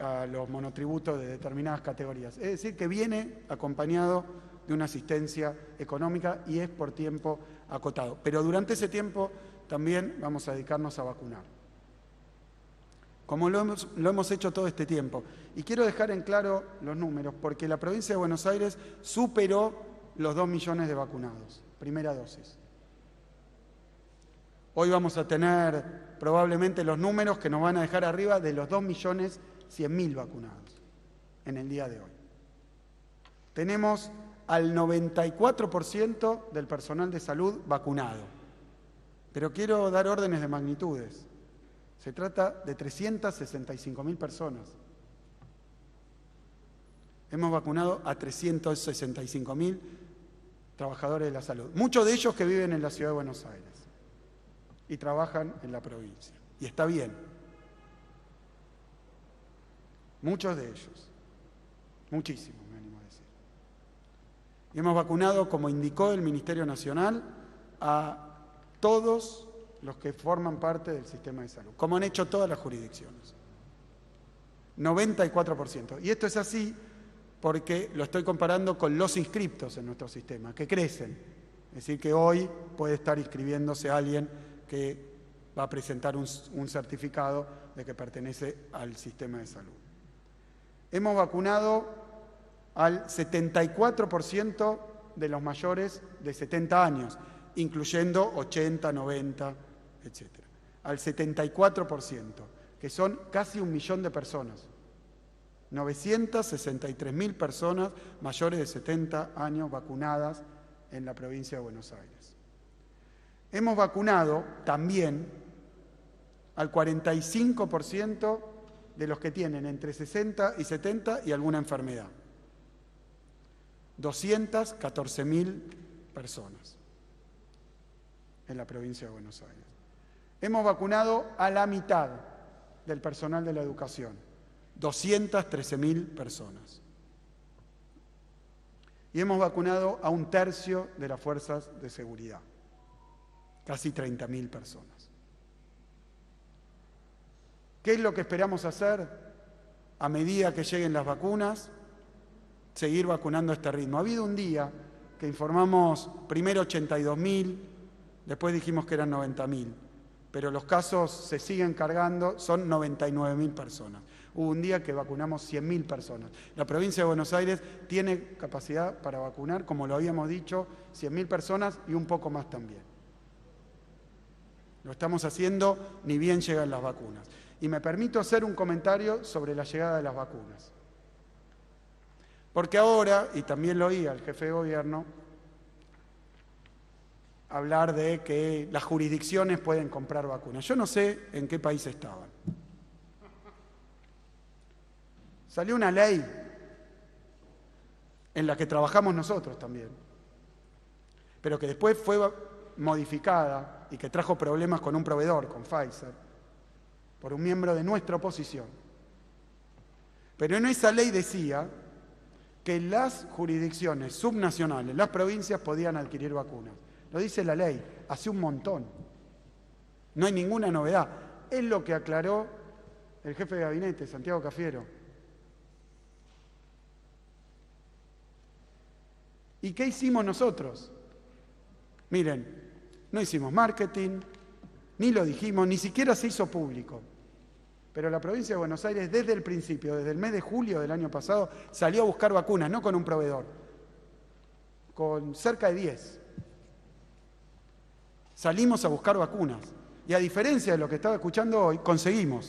a los monotributos de determinadas categorías. Es decir, que viene acompañado de una asistencia económica y es por tiempo acotado. Pero durante ese tiempo también vamos a dedicarnos a vacunar, como lo hemos hecho todo este tiempo. Y quiero dejar en claro los números, porque la provincia de Buenos Aires superó los 2 millones de vacunados, primera dosis. Hoy vamos a tener probablemente los números que nos van a dejar arriba de los 2.100.000 vacunados en el día de hoy. Tenemos al 94% del personal de salud vacunado. Pero quiero dar órdenes de magnitudes. Se trata de 365.000 personas. Hemos vacunado a 365.000 trabajadores de la salud. Muchos de ellos que viven en la ciudad de Buenos Aires y trabajan en la provincia. Y está bien. Muchos de ellos. Muchísimos, me animo a decir. Y hemos vacunado, como indicó el Ministerio Nacional, a todos los que forman parte del sistema de salud, como han hecho todas las jurisdicciones. 94%. Y esto es así porque lo estoy comparando con los inscriptos en nuestro sistema, que crecen. Es decir, que hoy puede estar inscribiéndose alguien que va a presentar un certificado de que pertenece al sistema de salud. Hemos vacunado al 74% de los mayores de 70 años, incluyendo 80, 90, etc. Al 74%, que son casi 1 millón de personas. 963.000 personas mayores de 70 años vacunadas en la provincia de Buenos Aires. Hemos vacunado también al 45% de los que tienen entre 60 y 70 y alguna enfermedad. 214.000 personas en la provincia de Buenos Aires. Hemos vacunado a la mitad del personal de la educación, 213.000 personas. Y hemos vacunado a 1/3 de las fuerzas de seguridad, casi 30.000 personas. ¿Qué es lo que esperamos hacer a medida que lleguen las vacunas? Seguir vacunando a este ritmo. Ha habido un día que informamos primero 82.000, después dijimos que eran 90.000, pero los casos se siguen cargando, son 99.000 personas. Hubo un día que vacunamos 100.000 personas. La provincia de Buenos Aires tiene capacidad para vacunar, como lo habíamos dicho, 100.000 personas y un poco más también. Lo estamos haciendo ni bien llegan las vacunas. Y me permito hacer un comentario sobre la llegada de las vacunas. Porque ahora, y también lo oí al jefe de gobierno, hablar de que las jurisdicciones pueden comprar vacunas. Yo no sé en qué país estaban. Salió una ley en la que trabajamos nosotros también, pero que después fue modificada y que trajo problemas con un proveedor, con Pfizer, por un miembro de nuestra oposición. Pero en esa ley decía que las jurisdicciones subnacionales, las provincias, podían adquirir vacunas. Lo dice la ley, hace un montón. No hay ninguna novedad. Es lo que aclaró el jefe de gabinete, Santiago Cafiero. ¿Y qué hicimos nosotros? Miren, no hicimos marketing, ni lo dijimos, ni siquiera se hizo público. Pero la provincia de Buenos Aires, desde el principio, desde el mes de julio del año pasado, salió a buscar vacunas, no con un proveedor, con cerca de 10. Salimos a buscar vacunas. Y a diferencia de lo que estaba escuchando hoy, conseguimos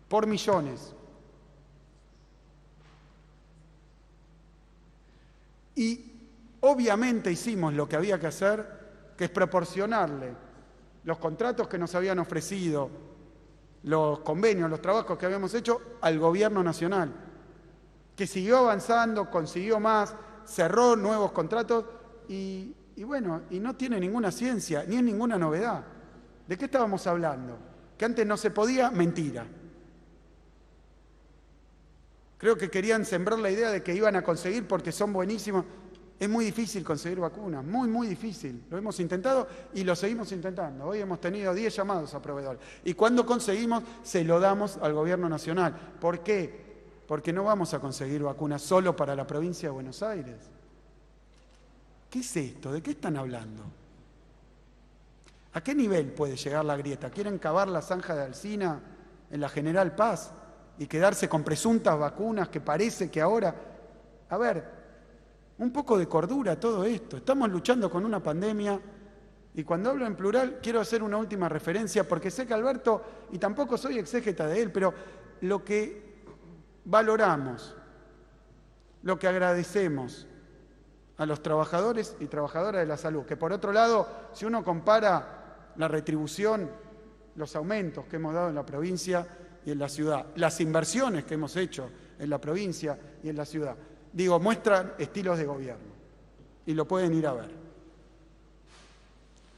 por millones. Y obviamente hicimos lo que había que hacer, que es proporcionarle los contratos que nos habían ofrecido, los convenios, los trabajos que habíamos hecho al gobierno nacional, que siguió avanzando, consiguió más, cerró nuevos contratos y bueno, y no tiene ninguna ciencia, ni es ninguna novedad. ¿De qué estábamos hablando? Que antes no se podía, mentira. Creo que querían sembrar la idea de que iban a conseguir porque son buenísimos. Es muy difícil conseguir vacunas, muy, muy difícil. Lo hemos intentado y lo seguimos intentando. Hoy hemos tenido 10 llamados a proveedores. Y cuando conseguimos, se lo damos al gobierno nacional. ¿Por qué? Porque no vamos a conseguir vacunas solo para la provincia de Buenos Aires. ¿Qué es esto? ¿De qué están hablando? ¿A qué nivel puede llegar la grieta? ¿Quieren cavar la zanja de Alsina en la General Paz y quedarse con presuntas vacunas que parece que ahora... A ver, un poco de cordura todo esto. Estamos luchando con una pandemia y cuando hablo en plural quiero hacer una última referencia porque sé que Alberto, y tampoco soy exégeta de él, pero lo que valoramos, lo que agradecemos a los trabajadores y trabajadoras de la salud, que por otro lado, si uno compara la retribución, los aumentos que hemos dado en la provincia y en la ciudad, las inversiones que hemos hecho en la provincia y en la ciudad, digo, muestran estilos de gobierno y lo pueden ir a ver.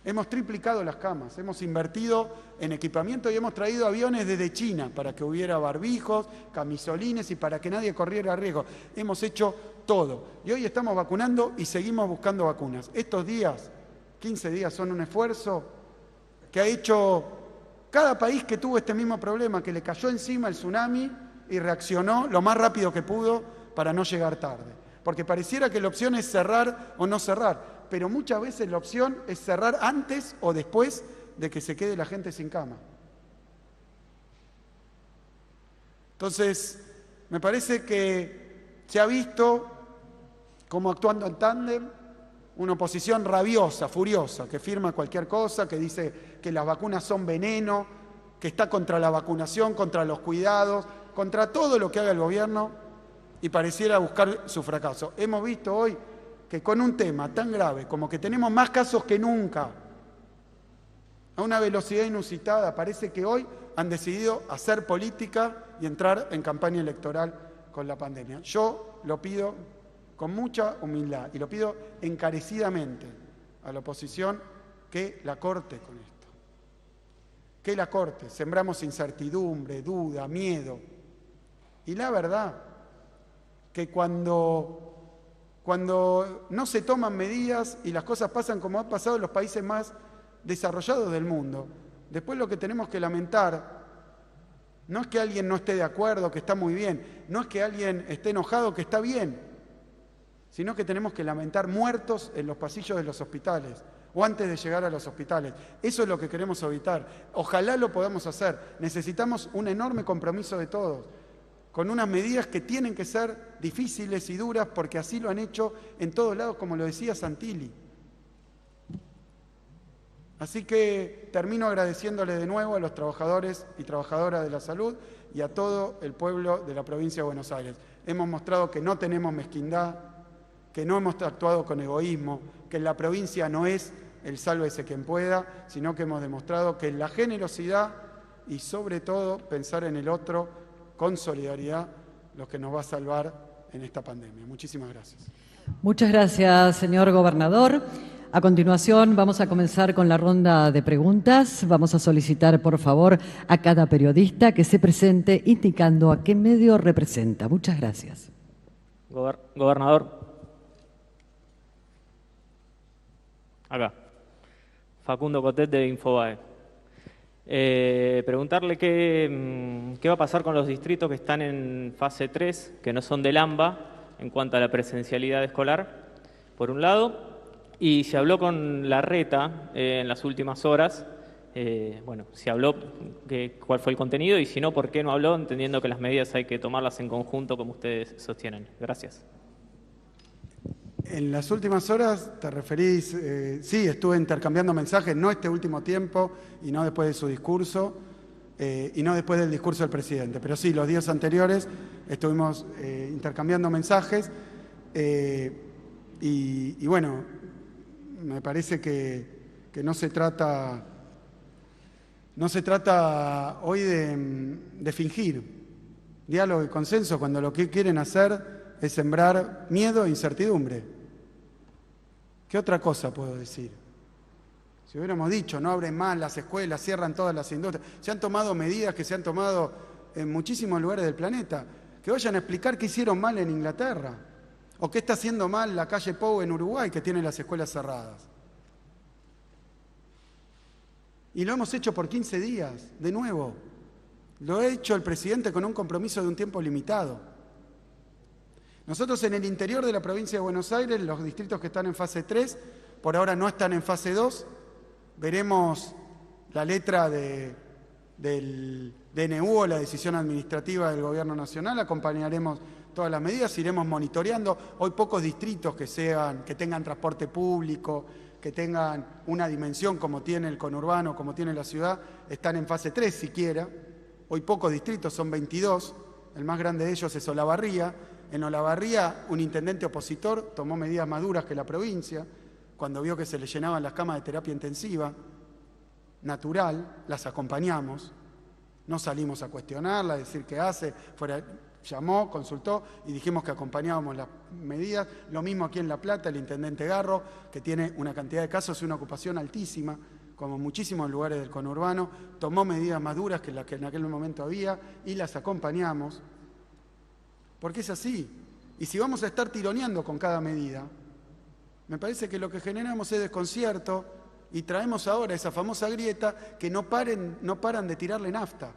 Hemos triplicado las camas, hemos invertido en equipamiento y hemos traído aviones desde China para que hubiera barbijos, camisolines y para que nadie corriera riesgo. Hemos hecho todo. Y hoy estamos vacunando y seguimos buscando vacunas. Estos días, 15 días, son un esfuerzo que ha hecho cada país que tuvo este mismo problema, que le cayó encima el tsunami y reaccionó lo más rápido que pudo para no llegar tarde. Porque pareciera que la opción es cerrar o no cerrar, pero muchas veces la opción es cerrar antes o después de que se quede la gente sin cama. Entonces, me parece que se ha visto como actuando en tándem una oposición rabiosa, furiosa, que firma cualquier cosa, que dice que las vacunas son veneno, que está contra la vacunación, contra los cuidados, contra todo lo que haga el gobierno, y pareciera buscar su fracaso. Hemos visto hoy que con un tema tan grave como que tenemos más casos que nunca, a una velocidad inusitada, parece que hoy han decidido hacer política y entrar en campaña electoral con la pandemia. Yo lo pido con mucha humildad y lo pido encarecidamente a la oposición que la corte con esto. Que la corte. Sembramos incertidumbre, duda, miedo. Y la verdad que cuando no se toman medidas y las cosas pasan como ha pasado en los países más desarrollados del mundo, después lo que tenemos que lamentar no es que alguien no esté de acuerdo, que está muy bien, no es que alguien esté enojado, que está bien, sino que tenemos que lamentar muertos en los pasillos de los hospitales o antes de llegar a los hospitales. Eso es lo que queremos evitar. Ojalá lo podamos hacer. Necesitamos un enorme compromiso de todos, con unas medidas que tienen que ser difíciles y duras, porque así lo han hecho en todos lados, como lo decía Santilli. Así que termino agradeciéndole de nuevo a los trabajadores y trabajadoras de la salud y a todo el pueblo de la provincia de Buenos Aires. Hemos mostrado que no tenemos mezquindad, que no hemos actuado con egoísmo, que en la provincia no es el sálvese quien pueda, sino que hemos demostrado que la generosidad y sobre todo pensar en el otro con solidaridad, lo que nos va a salvar en esta pandemia. Muchísimas gracias. Muchas gracias, señor gobernador. A continuación vamos a comenzar con la ronda de preguntas. Vamos a solicitar, por favor, a cada periodista que se presente indicando a qué medio representa. Muchas gracias. Gobernador. Acá. Facundo Cotet de Infobae. Preguntarle qué va a pasar con los distritos que están en fase 3, que no son del AMBA, en cuanto a la presencialidad escolar, por un lado. Y se habló con Larreta en las últimas horas. Bueno, se habló cuál fue el contenido y si no, ¿por qué no habló? Entendiendo que las medidas hay que tomarlas en conjunto, como ustedes sostienen. Gracias. En las últimas horas te referís, sí, estuve intercambiando mensajes, no este último tiempo y no después de su discurso y no después del discurso del presidente, pero sí, los días anteriores estuvimos intercambiando mensajes y bueno, me parece que no se trata hoy de fingir diálogo y consenso cuando lo que quieren hacer es sembrar miedo e incertidumbre. ¿Qué otra cosa puedo decir? Si hubiéramos dicho, no abren más las escuelas, cierran todas las industrias, se han tomado medidas que se han tomado en muchísimos lugares del planeta, que vayan a explicar qué hicieron mal en Inglaterra, o qué está haciendo mal la calle Pou en Uruguay, que tiene las escuelas cerradas. Y lo hemos hecho por 15 días, de nuevo. Lo ha hecho el presidente con un compromiso de un tiempo limitado. Nosotros en el interior de la provincia de Buenos Aires, los distritos que están en fase 3, por ahora no están en fase 2, veremos la letra del DNU o la decisión administrativa del Gobierno Nacional, acompañaremos todas las medidas, iremos monitoreando. Hoy pocos distritos que tengan transporte público, que tengan una dimensión como tiene el conurbano, como tiene la ciudad, están en fase 3 siquiera. Hoy pocos distritos, son 22, el más grande de ellos es Olavarría. En Olavarría, un intendente opositor tomó medidas más duras que la provincia, cuando vio que se le llenaban las camas de terapia intensiva, natural, las acompañamos, no salimos a cuestionarla, a decir qué hace, llamó, consultó y dijimos que acompañábamos las medidas. Lo mismo aquí en La Plata, el intendente Garro, que tiene una cantidad de casos y una ocupación altísima, como en muchísimos lugares del conurbano, tomó medidas más duras que las que en aquel momento había y las acompañamos. Porque es así. Y si vamos a estar tironeando con cada medida, me parece que lo que generamos es desconcierto y traemos ahora esa famosa grieta que no paran de tirarle nafta.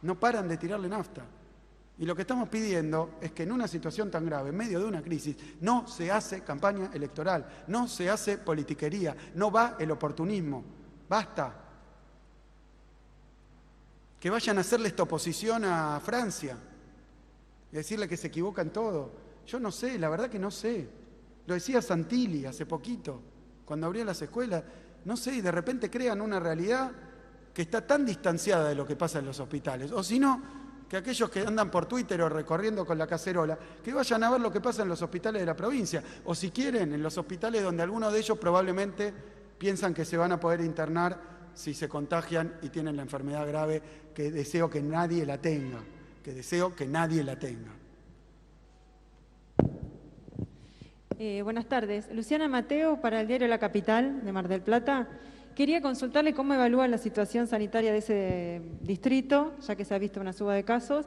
No paran de tirarle nafta. Y lo que estamos pidiendo es que en una situación tan grave, en medio de una crisis, no se hace campaña electoral, no se hace politiquería, no va el oportunismo. Basta. Que vayan a hacerle esta oposición a Francia y decirle que se equivoca en todo. Yo no sé, la verdad que no sé. Lo decía Santilli hace poquito, cuando abrió las escuelas. No sé, y de repente crean una realidad que está tan distanciada de lo que pasa en los hospitales. O si no, que aquellos que andan por Twitter o recorriendo con la cacerola, que vayan a ver lo que pasa en los hospitales de la provincia. O si quieren, en los hospitales donde algunos de ellos probablemente piensan que se van a poder internar si se contagian y tienen la enfermedad grave, que deseo que nadie la tenga. Que deseo que nadie la tenga. Buenas tardes. Luciana Mateo, para el diario La Capital de Mar del Plata. Quería consultarle cómo evalúa la situación sanitaria de ese distrito, ya que se ha visto una suba de casos,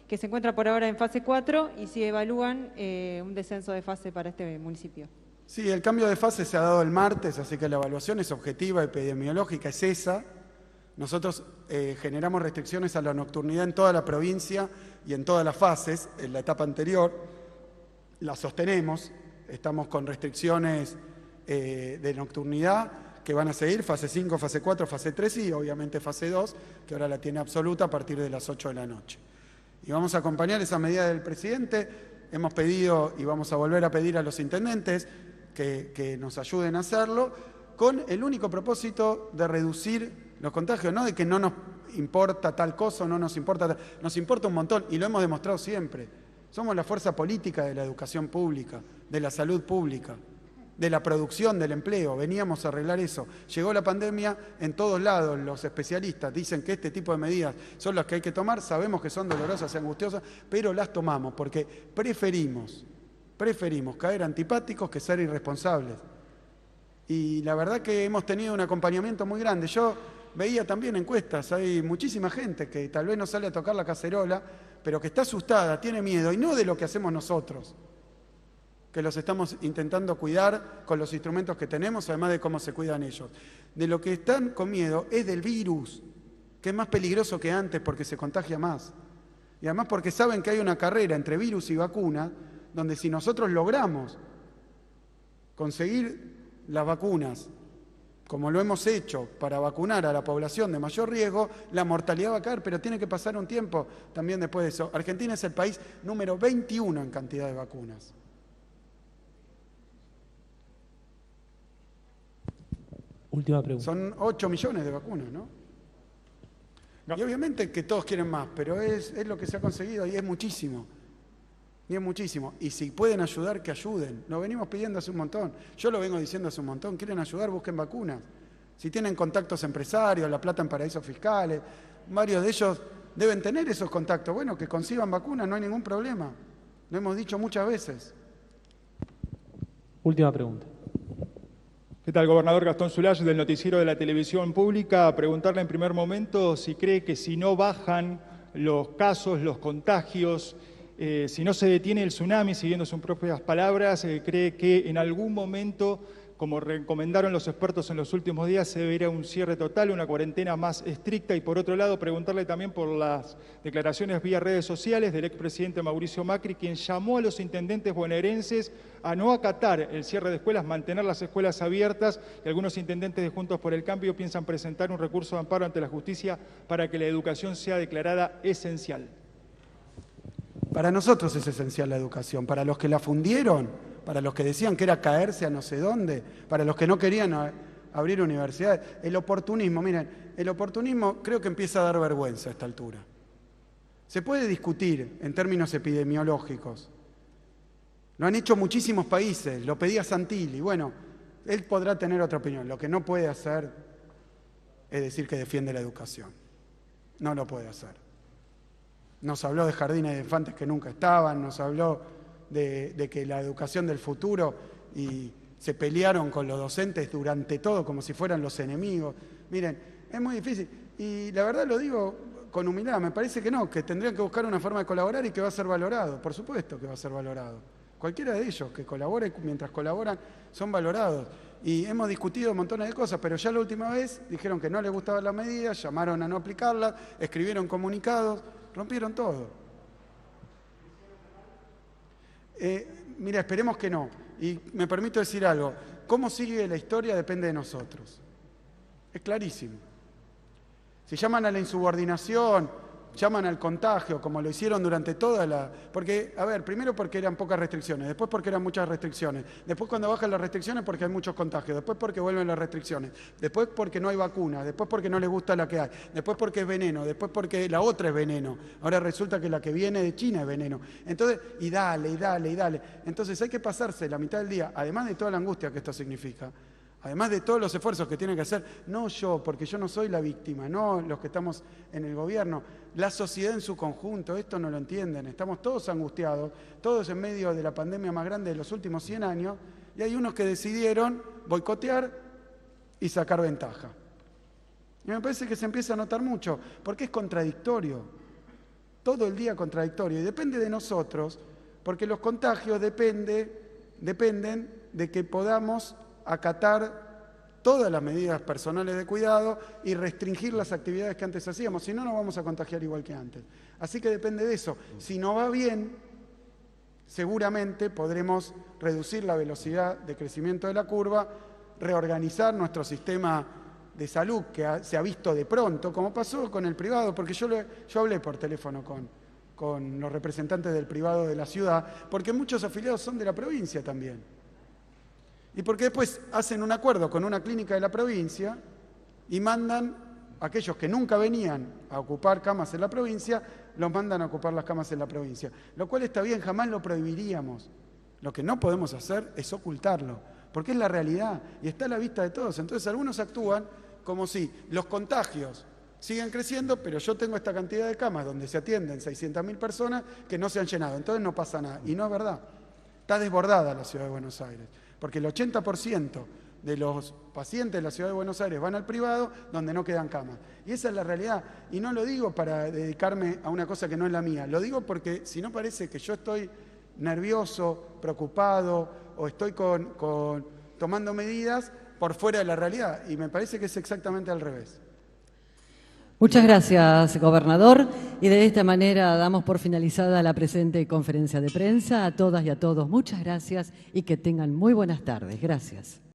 que se encuentra por ahora en fase 4, y si evalúan un descenso de fase para este municipio. Sí, el cambio de fase se ha dado el martes, así que la evaluación es objetiva, epidemiológica, es esa. Nosotros generamos restricciones a la nocturnidad en toda la provincia y en todas las fases. En la etapa anterior la sostenemos, estamos con restricciones de nocturnidad que van a seguir, fase 5, fase 4, fase 3 y obviamente fase 2, que ahora la tiene absoluta a partir de las 8 de la noche. Y vamos a acompañar esa medida del presidente. Hemos pedido y vamos a volver a pedir a los intendentes que nos ayuden a hacerlo, con el único propósito de reducir los contagios, no de que no nos importa tal cosa o no nos importa, nos importa un montón y lo hemos demostrado siempre. Somos la fuerza política de la educación pública, de la salud pública, de la producción, del empleo. Veníamos a arreglar eso. Llegó la pandemia, en todos lados los especialistas dicen que este tipo de medidas son las que hay que tomar, sabemos que son dolorosas y angustiosas, pero las tomamos porque preferimos caer antipáticos que ser irresponsables. Y la verdad que hemos tenido un acompañamiento muy grande. Yo veía también encuestas, hay muchísima gente que tal vez no sale a tocar la cacerola, pero que está asustada, tiene miedo, y no de lo que hacemos nosotros, que los estamos intentando cuidar con los instrumentos que tenemos, además de cómo se cuidan ellos. De lo que están con miedo es del virus, que es más peligroso que antes porque se contagia más. Y además porque saben que hay una carrera entre virus y vacuna, donde si nosotros logramos conseguir las vacunas, como lo hemos hecho para vacunar a la población de mayor riesgo, la mortalidad va a caer, pero tiene que pasar un tiempo también después de eso. Argentina es el país número 21 en cantidad de vacunas. Última pregunta. Son 8 millones de vacunas, ¿no? Y obviamente que todos quieren más, pero es lo que se ha conseguido y es muchísimo. Y es muchísimo. Y si pueden ayudar, que ayuden. Lo venimos pidiendo hace un montón. Yo lo vengo diciendo hace un montón. ¿Quieren ayudar? Busquen vacunas. Si tienen contactos empresarios, la plata en paraísos fiscales, varios de ellos deben tener esos contactos. Bueno, que consigan vacunas, no hay ningún problema. Lo hemos dicho muchas veces. Última pregunta. ¿Qué tal, gobernador? Gastón Zulay, del noticiero de la televisión pública. Preguntarle en primer momento si cree que si no bajan los casos, los contagios, si no se detiene el tsunami, siguiendo sus propias palabras, cree que en algún momento, como recomendaron los expertos en los últimos días, se verá un cierre total, una cuarentena más estricta. Y por otro lado, preguntarle también por las declaraciones vía redes sociales del expresidente Mauricio Macri, quien llamó a los intendentes bonaerenses a no acatar el cierre de escuelas, mantener las escuelas abiertas, y algunos intendentes de Juntos por el Cambio piensan presentar un recurso de amparo ante la justicia para que la educación sea declarada esencial. Para nosotros es esencial la educación. Para los que la fundieron, para los que decían que era caerse a no sé dónde, para los que no querían abrir universidades, el oportunismo, miren, el oportunismo creo que empieza a dar vergüenza a esta altura. Se puede discutir en términos epidemiológicos. Lo han hecho muchísimos países, lo pedía Santilli. Bueno, él podrá tener otra opinión. Lo que no puede hacer es decir que defiende la educación. No lo puede hacer. Nos habló de jardines de infantes que nunca estaban, nos habló de que la educación del futuro, y se pelearon con los docentes durante todo como si fueran los enemigos. Miren, es muy difícil. Y la verdad lo digo con humildad, me parece que no, que tendrían que buscar una forma de colaborar y que va a ser valorado. Por supuesto que va a ser valorado. Cualquiera de ellos que colabore, mientras colaboran, son valorados. Y hemos discutido montones de cosas, pero ya la última vez dijeron que no les gustaban las medidas, llamaron a no aplicarlas, escribieron comunicados, rompieron todo. Mira, esperemos que no. Y me permito decir algo. Cómo sigue la historia depende de nosotros. Es clarísimo. Si llaman a la insubordinación, llaman al contagio, como lo hicieron durante toda la... Porque, a ver, primero porque eran pocas restricciones, después porque eran muchas restricciones, después cuando bajan las restricciones porque hay muchos contagios, después porque vuelven las restricciones, después porque no hay vacunas, después porque no les gusta la que hay, después porque es veneno, después porque la otra es veneno, ahora resulta que la que viene de China es veneno. Entonces, y dale, y dale, y dale. Entonces hay que pasarse la mitad del día, además de toda la angustia que esto significa, además de todos los esfuerzos que tiene que hacer, no yo, porque yo no soy la víctima, no los que estamos en el gobierno, la sociedad en su conjunto, esto no lo entienden, estamos todos angustiados, todos en medio de la pandemia más grande de los últimos 100 años, y hay unos que decidieron boicotear y sacar ventaja. Y me parece que se empieza a notar mucho, porque es contradictorio, todo el día contradictorio, y depende de nosotros, porque los contagios dependen de que podamos acatar todas las medidas personales de cuidado y restringir las actividades que antes hacíamos, si no nos vamos a contagiar igual que antes. Así que depende de eso. Si no va bien, seguramente podremos reducir la velocidad de crecimiento de la curva, reorganizar nuestro sistema de salud que se ha visto de pronto, como pasó con el privado, porque yo hablé por teléfono con los representantes del privado de la ciudad, porque muchos afiliados son de la provincia también. Y porque después hacen un acuerdo con una clínica de la provincia y mandan a aquellos que nunca venían a ocupar camas en la provincia, los mandan a ocupar las camas en la provincia. Lo cual está bien, jamás lo prohibiríamos. Lo que no podemos hacer es ocultarlo, porque es la realidad y está a la vista de todos. Entonces algunos actúan como si los contagios siguen creciendo, pero yo tengo esta cantidad de camas donde se atienden 600.000 personas que no se han llenado. Entonces no pasa nada. Y no es verdad. Está desbordada la ciudad de Buenos Aires. Porque el 80% de los pacientes de la ciudad de Buenos Aires van al privado donde no quedan camas. Y esa es la realidad. Y no lo digo para dedicarme a una cosa que no es la mía. Lo digo porque si no parece que yo estoy nervioso, preocupado o estoy tomando medidas por fuera de la realidad. Y me parece que es exactamente al revés. Muchas gracias, gobernador. Y de esta manera damos por finalizada la presente conferencia de prensa. A todas y a todos, muchas gracias y que tengan muy buenas tardes. Gracias.